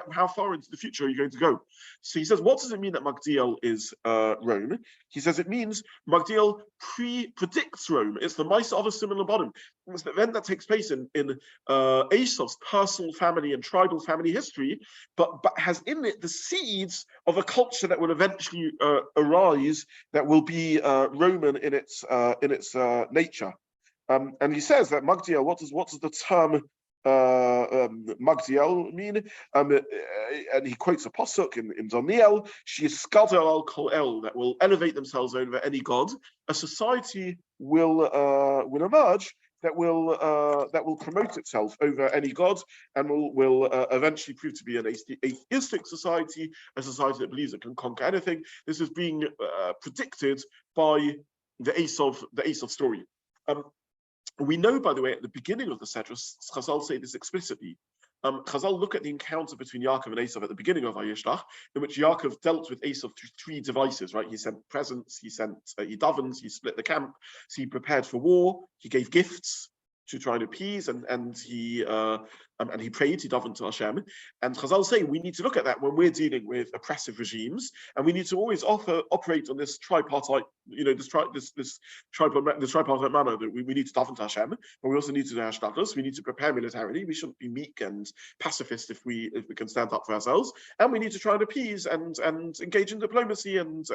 how far into the future are you going to go? So he says, what does it mean that Magdiel is Rome? He says it means Magdiel predicts Rome. It's the Maisa Avos Siman Labonim. It's the event that takes place in Esav's personal family and tribal family history, but has in it the seeds of a culture that will eventually arise, that will be Roman in its nature. And he says that Magdiel, what does the term Magdiel mean? And he quotes a pasuk in Daniel, she is skadel al kol el, that will elevate themselves over any god. A society will emerge that will promote itself over any god, and will eventually prove to be an atheistic society, a society that believes it can conquer anything. This is being predicted by the Esav story. We know, by the way, at the beginning of the Sedrus, Chazal say this explicitly. Chazal look at the encounter between Yaakov and Esav at the beginning of VaYishlach, in which Yaakov dealt with Esav through 3 devices, right? He sent presents, he davened, he split the camp, so he prepared for war, he gave gifts to try and appease, and he prayed, he davened to Hashem. And Chazal say we need to look at that when we're dealing with oppressive regimes, and we need to always operate on this tripartite, this tripartite manner, that we need to daven to Hashem, but we also need to do Hashtagos. We need to prepare militarily. We shouldn't be meek and pacifist if we can stand up for ourselves, and we need to try and appease and engage in diplomacy and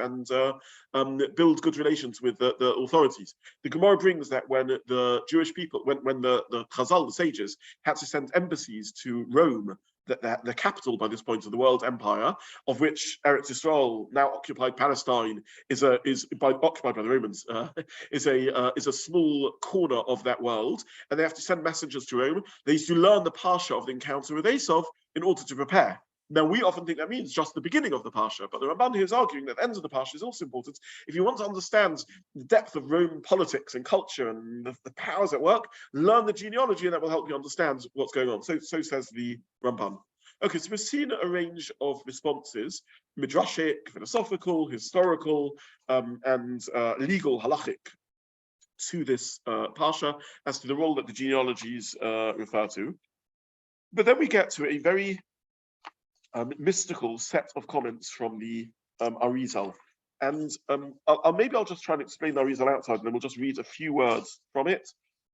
build good relations with the authorities. The Gemara brings that when the Jewish people, when the Chazal, the sages, had to send embassies to Rome, the capital by this point of the world empire, of which Eretz Yisrael, now occupied Palestine, is occupied by the Romans, is a small corner of that world, and they have to send messengers to Rome. They used to learn the Parsha of the encounter with Esav in order to prepare. Now, we often think that means just the beginning of the Parsha, but the Ramban here is arguing that the end of the Parsha is also important. If you want to understand the depth of Roman politics and culture and the powers at work, learn the genealogy, and that will help you understand what's going on. So says the Ramban. Okay, so we've seen a range of responses, MIdrashic, philosophical, historical, and legal, halachic, to this Parsha as to the role that the genealogies refer to. But then we get to a very mystical set of comments from the Arizal. And maybe I'll just try and explain the Arizal outside, and then we'll just read a few words from it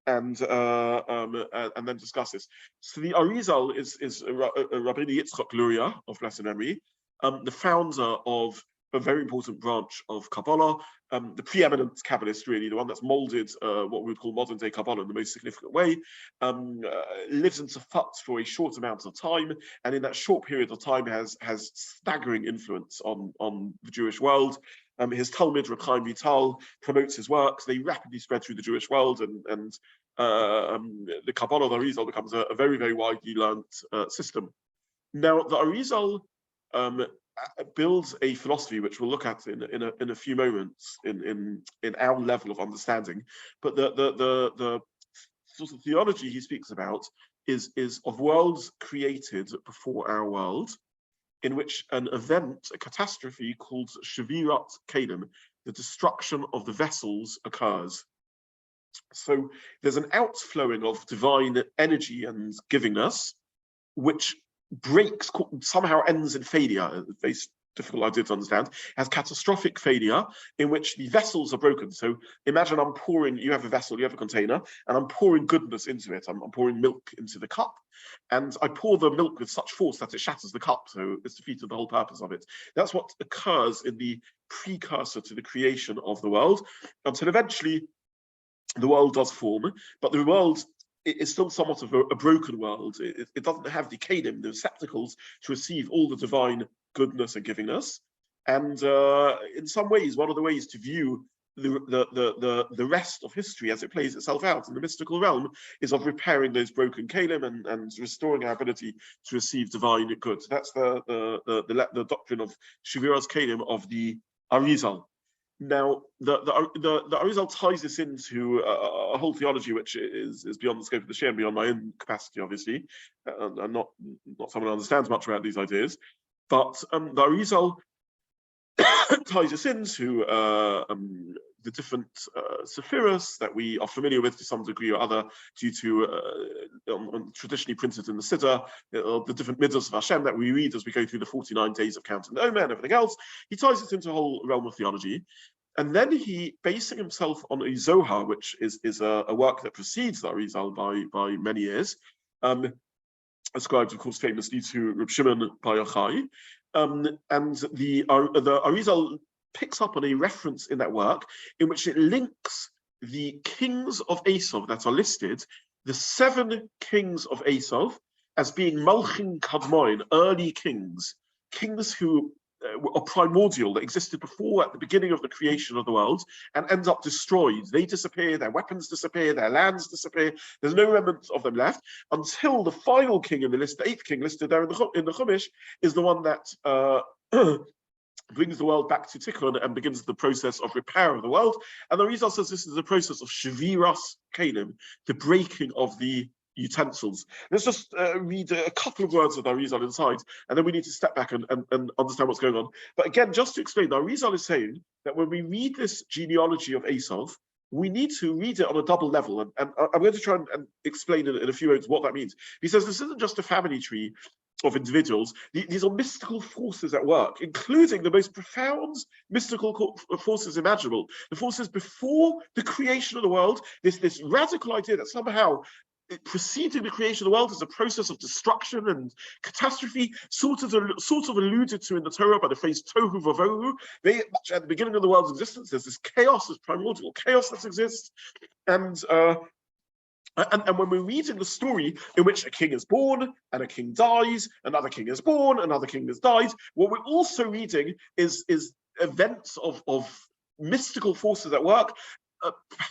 and then discuss this. So the Arizal is Rabbi Yitzchak Luria of blessed memory, the founder of a very important branch of Kabbalah, the preeminent Kabbalist, really, the one that's molded what we would call modern day Kabbalah in the most significant way, lives in Tzfat for a short amount of time, and in that short period of time has staggering influence on the Jewish world. His Talmud, Reb Vital, promotes his works. They rapidly spread through the Jewish world, and the Kabbalah of the Arizal becomes a very, very widely learned system. Now, the Arizal builds a philosophy which we'll look at in a few moments in our level of understanding. But the sort of theology he speaks about is of worlds created before our world, in which an event, a catastrophe called Shevirat HaKelim, the destruction of the vessels, occurs. So there's an outflowing of divine energy and givingness, which breaks, somehow ends in failure. Very difficult idea to understand. Has catastrophic failure in which the vessels are broken. So imagine I'm pouring, you have a vessel, you have a container, and I'm pouring goodness into it. I'm pouring milk into the cup, and I pour the milk with such force that it shatters the cup. So it's defeated the whole purpose of it. That's what occurs in the precursor to the creation of the world, until eventually the world does form, but the world is still somewhat of a broken world. It doesn't have the kelim, the receptacles, to receive all the divine goodness and givingness. And in some ways, one of the ways to view the rest of history as it plays itself out in the mystical realm is of repairing those broken kelim and restoring our ability to receive divine good. That's the doctrine of Shevirat HaKelim of the Arizal. Now, the Arizal ties this into a whole theology which is beyond the scope of the shiur and beyond my own capacity, obviously. I'm not someone who understands much about these ideas, but the Arizal ties us into the different sephiros that we are familiar with to some degree or other, due to traditionally printed in the Siddur, the different midos of Hashem that we read as we go through the 49 days of counting the Omer and everything else. He ties it into a whole realm of theology. And then he, basing himself on a Zohar, which is a work that precedes the Arizal by many years, ascribed, of course, famously to Reb Shimon Bar Yochai. And the Arizal picks up on a reference in that work in which it links the kings of Esav that are listed, the 7 kings of Esav, as being Malchim Kadmoin, early kings who are primordial, that existed before, at the beginning of the creation of the world, and end up destroyed. They disappear, their weapons disappear, their lands disappear. There's no remnants of them left until the final king in the list, the 8th king listed there in the Chumash, is the one that brings the world back to Tikkun and begins the process of repair of the world. And the Arizal says this is a process of Shevirat HaKelim, the breaking of the utensils. Let's just read a couple of words of the Arizal inside, and then we need to step back and understand what's going on. But again, just to explain, the Arizal is saying that when we read this genealogy of Esav, we need to read it on a double level. And I'm going to try and explain in a few words what that means. He says this isn't just a family tree of individuals. These are mystical forces at work, including the most profound mystical forces imaginable. The forces before the creation of the world, this radical idea that somehow preceding the creation of the world is a process of destruction and catastrophe, sort of alluded to in the Torah by the phrase tohu vavohu. At the beginning of the world's existence, there's this chaos, this primordial chaos that exists, and when we're reading the story in which a king is born and a king dies, another king is born, another king has died, what we're also reading is events of mystical forces at work,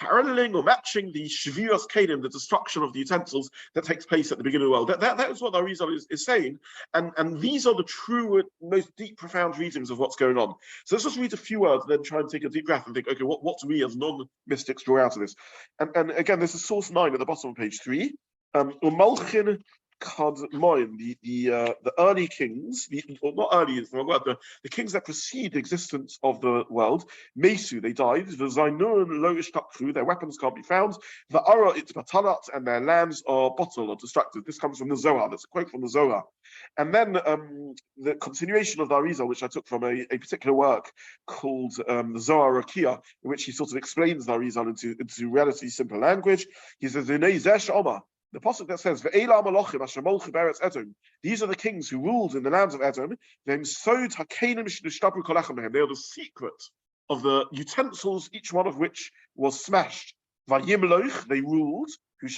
paralleling or matching the Shevirat HaKelim, the destruction of the utensils that takes place at the beginning of the world. That is what the Arizal is saying. And these are the true, most deep, profound readings of what's going on. So let's just read a few words and then try and take a deep breath and think, okay, what do we as non-mystics draw out of this? And again, this is source 9 at the bottom of page 3. Malchin Kadmoim, the early kings, or not early, it's the wrong word, the kings that precede the existence of the world, Mesu, they died, the Zainun lo ishtakru, their weapons can't be found, the Ara it's batanat, and their lands are bottled or destructed. This comes from the Zohar, that's a quote from the Zohar. And then the continuation of the Arizal, which I took from a particular work called the Zohar Rakia, in which he sort of explains the Arizal into relatively simple language. He says, the pasuk that says, these are the kings who ruled in the lands of Edom. They are the secret of the utensils, each one of which was smashed. They ruled. They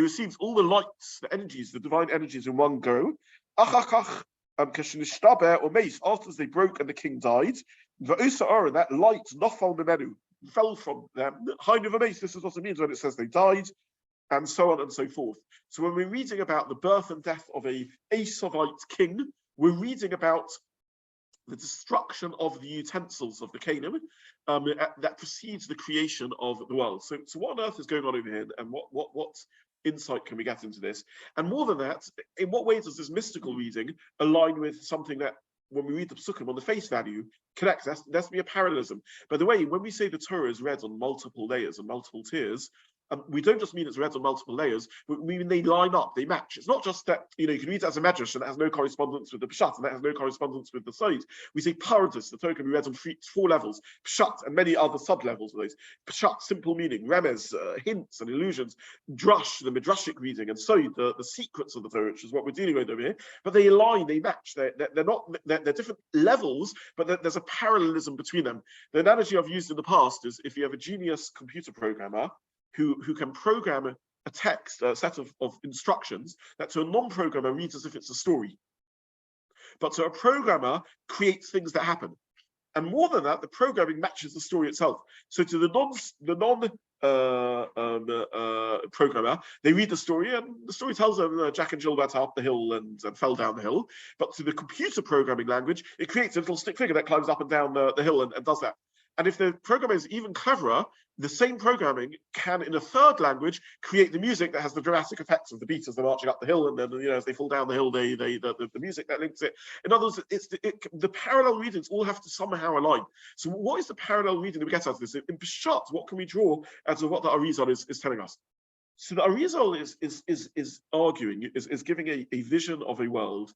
received all the lights, the energies, the divine energies in one go. After they broke and the king died, that light fell from them. This is what it means when it says they died, and so on and so forth. So when we're reading about the birth and death of a Esavite king, we're reading about the destruction of the utensils of the kingdom that precedes the creation of the world. So what on earth is going on over here, and what insight can we get into this? And more than that, in what way does this mystical reading align with something that, when we read the Psukim on the face value, connects? There has to be a parallelism. By the way, when we say the Torah is read on multiple layers and multiple tiers, we don't just mean it's read on multiple layers, we mean they line up, they match. It's not just that, you can read it as a MIdrash and that has no correspondence with the Pshat, and that has no correspondence with the Side. We say Paradis, the Torah can be read on four levels, Pshat and many other sub-levels of those. Pshat, simple meaning, Remez, hints and illusions, Drush, the MIdrashic reading, and Side, the secrets of the Torah, which is what we're dealing with over here. But they align, they match, they're different levels, but there's a parallelism between them. The analogy I've used in the past is, if you have a genius computer programmer who can program a text, a set of instructions that to a non-programmer reads as if it's a story, but to a programmer creates things that happen. And more than that, the programming matches the story itself. So to the programmer, they read the story, and the story tells them Jack and Jill went up the hill and fell down the hill. But to the computer programming language, it creates a little stick figure that climbs up and down the hill and does that. And if the programmer is even cleverer, the same programming can, in a third language, create the music that has the dramatic effects of the beat as they're marching up the hill, and then as they fall down the hill, the music that links it. In other words, the parallel readings all have to somehow align. So, what is the parallel reading that we get out of this? In Peshat, what can we draw out of what the Arizal is telling us? So, the Arizal is arguing, is giving a vision of a world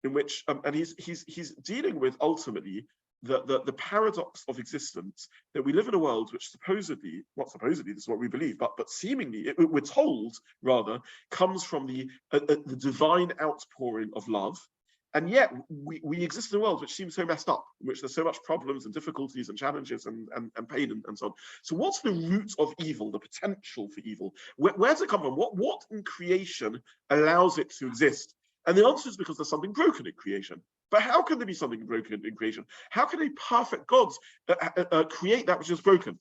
in which, and he's dealing with ultimately the paradox of existence, that we live in a world which supposedly, not supposedly, this is what we believe, but seemingly, we're told rather, comes from the divine outpouring of love. And yet we exist in a world which seems so messed up, in which there's so much problems and difficulties and challenges and pain and so on. So what's the root of evil, the potential for evil? Where does it come from? What in creation allows it to exist? And the answer is because there's something broken in creation. But how can there be something broken in creation? How can a perfect God create that which is broken?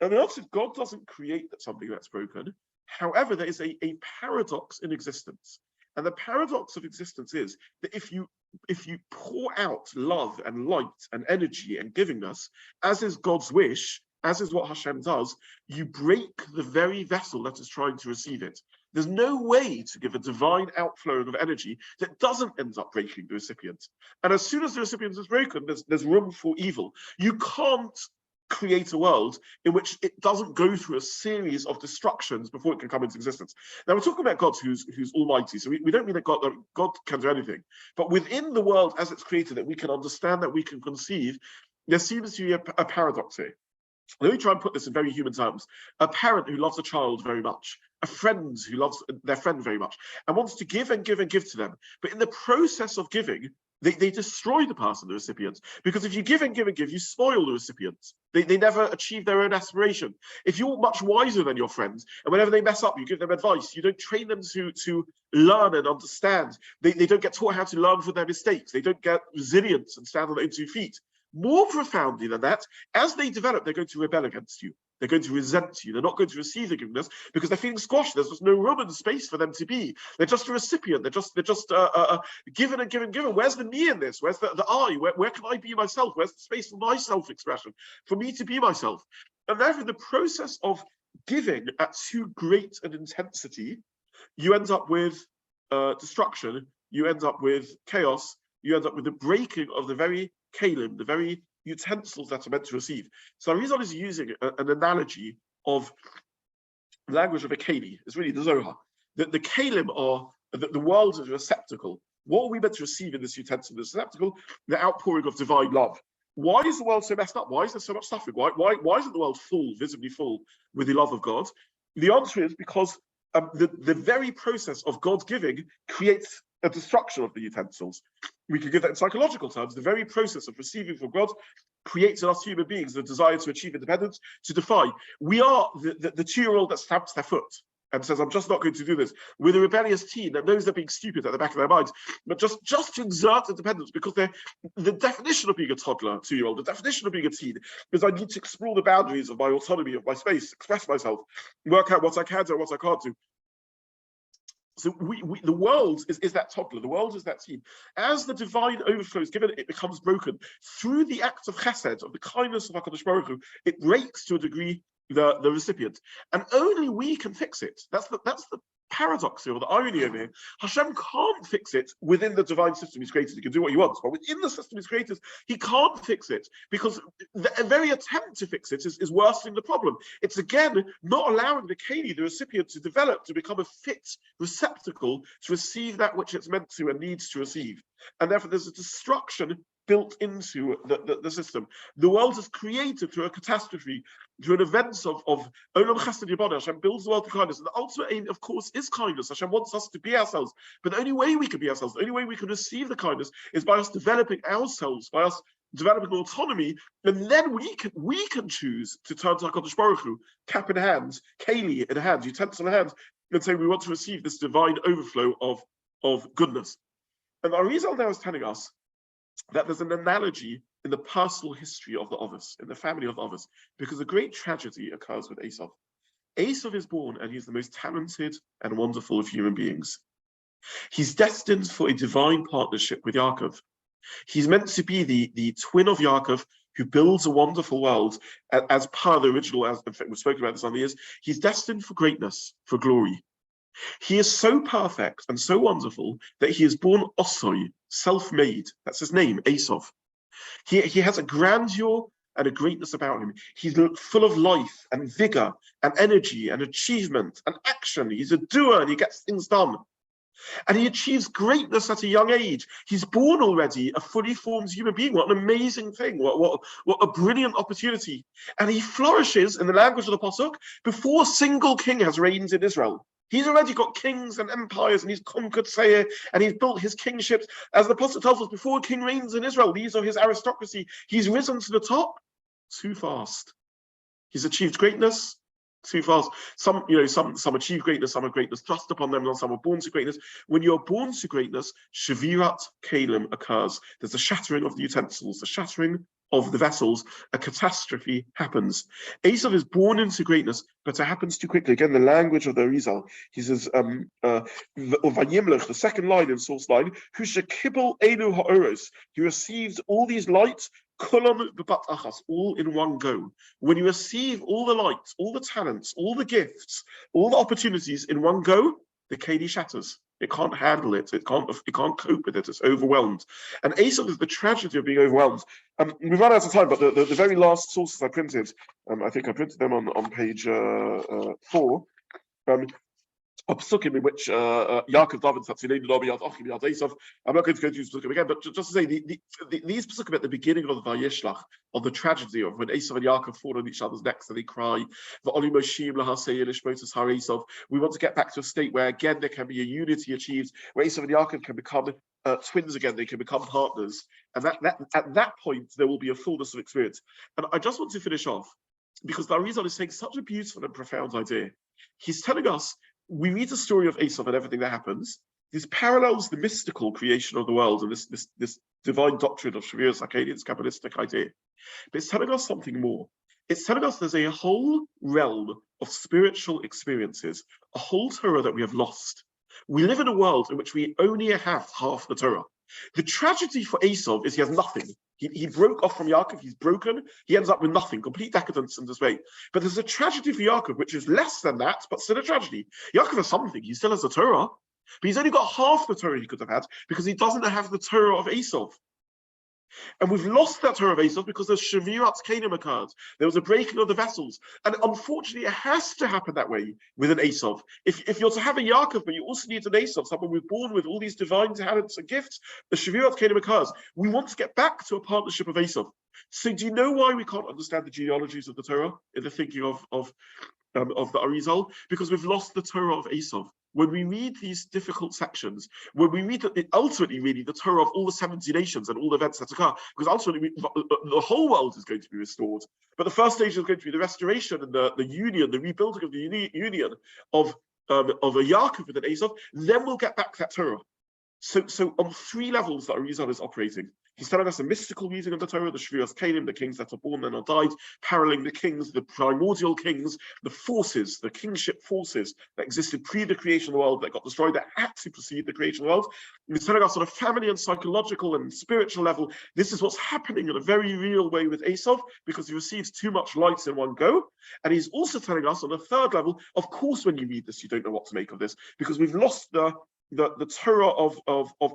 And the answer is God doesn't create something that's broken. However, there is a paradox in existence. And the paradox of existence is that if you pour out love and light and energy and givingness, as is God's wish, as is what Hashem does, you break the very vessel that is trying to receive it. There's no way to give a divine outflowing of energy that doesn't end up breaking the recipient. And as soon as the recipient is broken, there's room for evil. You can't create a world in which it doesn't go through a series of destructions before it can come into existence. Now, we're talking about God who's almighty, so we don't mean that God can do anything. But within the world as it's created, that we can understand, that we can conceive, there seems to be a paradox here. Let me try and put this in very human terms. A parent who loves a child very much, a friend who loves their friend very much, and wants to give and give and give to them. But in the process of giving, they destroy the person, the recipient. Because if you give and give and give, you spoil the recipient. They never achieve their own aspiration. If you're much wiser than your friends, and whenever they mess up, you give them advice, you don't train them to learn and understand. They don't get taught how to learn from their mistakes. They don't get resilience and stand on their own 2 feet. More profoundly than that, as they develop, they're going to rebel against you. They're going to resent you. They're not going to receive the giveness because they're feeling squashed. There's just no room and space for them to be. They're just a recipient. They're just given and given and given. Where's the me in this? Where's the I? Where can I be myself? Where's the space for my self-expression, for me to be myself? And therefore, the process of giving at too great an intensity you end up with destruction, you end up with chaos, you end up with the breaking of the very kelim, the very utensils that are meant to receive. So Arizal is using an analogy of the language of a keli. It's really the Zohar. The kelim are, the world is a receptacle. What are we meant to receive in this utensil, this receptacle? The outpouring of divine love. Why is the world so messed up? Why is there so much suffering? Why isn't the world full, visibly full, with the love of God? The answer is because the very process of God's giving creates a destruction of the utensils. We could give that in psychological terms. The very process of receiving from God creates in us human beings the desire to achieve independence, to defy. We are the 2-year-old that stamps their foot and says, I'm just not going to do this. We're the rebellious teen that knows they're being stupid at the back of their minds, but just to exert independence, because the definition of being a toddler, 2-year-old, the definition of being a teen is I need to explore the boundaries of my autonomy, of my space, express myself, work out what I can do and what I can't do. So the world is that toddler, the world is that teen. As the divine overflow is given, it becomes broken. Through the act of chesed, of the kindness of HaKadosh Baruch Hu, it breaks to a degree the recipient. And only we can fix it. That's the paradox here, or the irony over here. Hashem can't fix it within the divine system he's created. He can do what he wants, but within the system he's created, he can't fix it, because the very attempt to fix it is worsening the problem. It's again not allowing the keli, the recipient, to develop, to become a fit receptacle to receive that which it's meant to and needs to receive. And therefore there's a destruction built into the system. The world is created through a catastrophe, through an event of Olam Chesed Yiboneh. Hashem builds the world through kindness. And the ultimate aim, of course, is kindness. Hashem wants us to be ourselves. But the only way we can be ourselves, the only way we can receive the kindness, is by us developing ourselves, by us developing autonomy. And then we can choose to turn to HaKadosh Baruch Hu, cap in hand, keli in hand, utensil in hand, and say we want to receive this divine overflow of goodness. And Arizal now is telling us that there's an analogy in the personal history of the Ovis, in the family of the Ovis, because a great tragedy occurs with Esav. Esav is born and he's the most talented and wonderful of human beings. He's destined for a divine partnership with Yaakov. He's meant to be the twin of Yaakov, who builds a wonderful world as per the original, as in fact we've spoken about this on the years. He's destined for greatness, for glory. He is so perfect and so wonderful that he is born Osoi, self-made. That's his name, Esav. He has a grandeur and a greatness about him. He's full of life and vigor and energy and achievement and action. He's a doer and he gets things done. And he achieves greatness at a young age. He's born already a fully formed human being. What an amazing thing. What a brilliant opportunity. And he flourishes, in the language of the Pasuk, before a single king has reigned in Israel. He's already got kings and empires, and he's conquered Seir, and he's built his kingships. As the Apostle tells us, before a king reigns in Israel, these are his aristocracy. He's risen to the top too fast. He's achieved greatness too fast. Some achieve greatness, some have greatness thrust upon them, and some are born to greatness. When you're born to greatness, Shevirat HaKelim occurs. There's a shattering of the utensils, the shattering of the vessels. A catastrophe happens. Esav is born into greatness, but it happens too quickly. Again, the language of the Arizal. He says, VaYishlach, the second line in source line, Hushakibel Elu Ha'oros. He received all these lights, Kulam B'bat Achas, all in one go. When you receive all the lights, all the talents, all the gifts, all the opportunities in one go, the keli shatters. It can't handle it. It can't cope with it. It's overwhelmed. And Esav is the tragedy of being overwhelmed. We've run out of time, but the very last sources I printed, I think I printed them on page 4. A psukim in which Yaakov David Satzilei Lo B'yad Achim B'yad Esav. I'm not going to go through this psukim again, but just to say these psukim at the beginning of the VaYishlach, of the tragedy of when Esav and Yaakov fall on each other's necks and they cry. We want to get back to a state where again there can be a unity achieved, where Esav and Yaakov can become twins again. They can become partners, and at that point there will be a fullness of experience. And I just want to finish off because the Arizal is saying such a beautiful and profound idea. He's telling us. We read the story of Esav and everything that happens. This parallels the mystical creation of the world and this divine doctrine of Shevirat HaKelim, this Kabbalistic idea. But it's telling us something more. It's telling us there's a whole realm of spiritual experiences, a whole Torah that we have lost. We live in a world in which we only have half the Torah. The tragedy for Esav is he has nothing. He broke off from Yaakov, he's broken, he ends up with nothing, complete decadence and dismay. But there's a tragedy for Yaakov, which is less than that, but still a tragedy. Yaakov has something, he still has the Torah, but he's only got half the Torah he could have had because he doesn't have the Torah of Esav. And we've lost that Torah of Esav because the Shevirat HaKelim occurred. There was a breaking of the vessels. And unfortunately, it has to happen that way with an Esav. If you're to have a Yaakov, but you also need an Esav, someone who's born with all these divine talents and gifts, the Shevirat HaKelim occurs. We want to get back to a partnership of Esav. So do you know why we can't understand the genealogies of the Torah in the thinking of the Arizal? Because we've lost the Torah of Esav. When we read these difficult sections, when we read that ultimately really the Torah of all the 70 nations and all the events that occur, because ultimately the whole world is going to be restored. But the first stage is going to be the restoration and the union, the rebuilding of the union of a Yaakov with an Esav. Then we'll get back that Torah. So on three levels that Arizal is operating. He's telling us a mystical reading of the Torah, the Shevirat HaKelim, the kings that are born and are died, paralleling the kings, the primordial kings, the forces, the kingship forces that existed pre the creation of the world that got destroyed, that had to precede the creation of the world. He's telling us on a family and psychological and spiritual level, this is what's happening in a very real way with Esav because he receives too much light in one go. And he's also telling us on a third level, of course, when you read this, you don't know what to make of this because we've lost the Torah of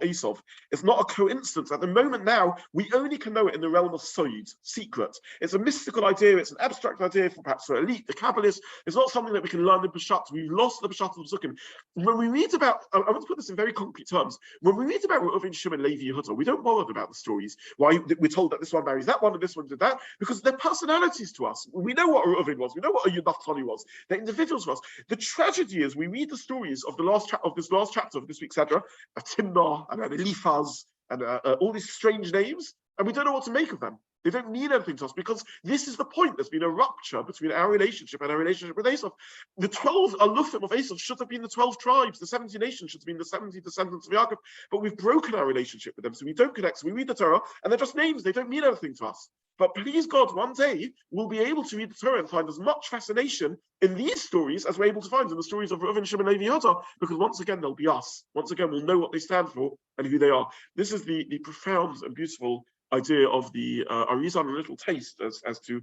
Esav. It's not a coincidence. At the moment now, we only can know it in the realm of Soid, secret. It's a mystical idea, it's an abstract idea for perhaps for elite, the Kabbalists. It's not something that we can learn in Peshat. We've lost the Peshat of Zukim. When we read about, I want to put this in very concrete terms, when we read about Reuven, Shimon, Levi, Yehuda, we don't bother about the stories. Why we're told that this one marries that one and this one did that, because they're personalities to us. We know what Reuven was, we know what a Naftali was. They're individuals for us. The tragedy is we read the stories of this last chapter of this week's Sedra, of Timnah and Eliphaz and all these strange names, and we don't know what to make of them. They don't mean anything to us because this is the point. There's been a rupture between our relationship and our relationship with Esav. The 12 Alufim of Esav should have been the 12 tribes. The 70 nations should have been the 70 descendants of Yaakov, but we've broken our relationship with them, so we don't connect. So we read the Torah, and they're just names. They don't mean anything to us. But please God, one day we'll be able to read the Torah and find as much fascination in these stories as we're able to find in the stories of Reuven, Shimon, Levi, Yehuda, because once again they'll be us. Once again we'll know what they stand for and who they are. This is the profound and beautiful idea of the Arizal, a little taste as to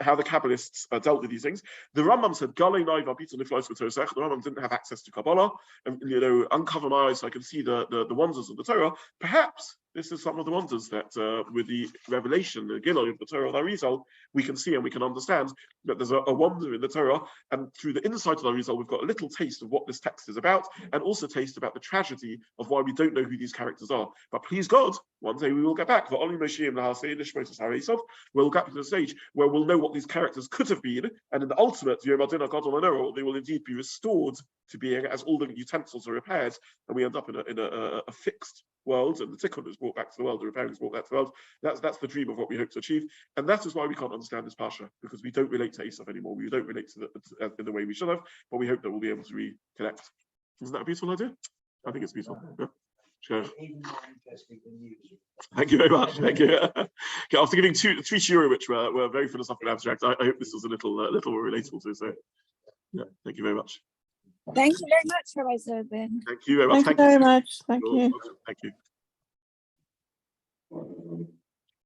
how the Kabbalists dealt with these things. The Rambam said, the Rambam didn't have access to Kabbalah, and uncover my eyes so I can see the wonders of the Torah. Perhaps this is some of the wonders that with the revelation, the Genealogy of the Torah of Arizal, we can see and we can understand that there's a wonder in the Torah, and through the insight of Arizal, we've got a little taste of what this text is about, and also taste about the tragedy of why we don't know who these characters are. But please God, one day we will get back. We'll get to the stage where we'll know what these characters could have been, and in the ultimate, they will indeed be restored to being as all the utensils are repaired, and we end up in a fixed world, and the Tikkun is brought back to the world, the repairing is brought back to the world. That's the dream of what we hope to achieve, and that is why we can't understand this Parsha, because we don't relate to Esav anymore. We don't relate to in the way we should have, but we hope that we'll be able to reconnect. Isn't that a beautiful idea? I think it's beautiful. Yeah. Sure. Thank you very much. Thank you. Okay, after giving three shiur, which were very philosophical and abstract, I hope this was a little more relatable to. So, yeah, thank you very much. Thank you very much, Rabbi Zobin. Thank you very much. Thank you very much. Thank you. Thank you.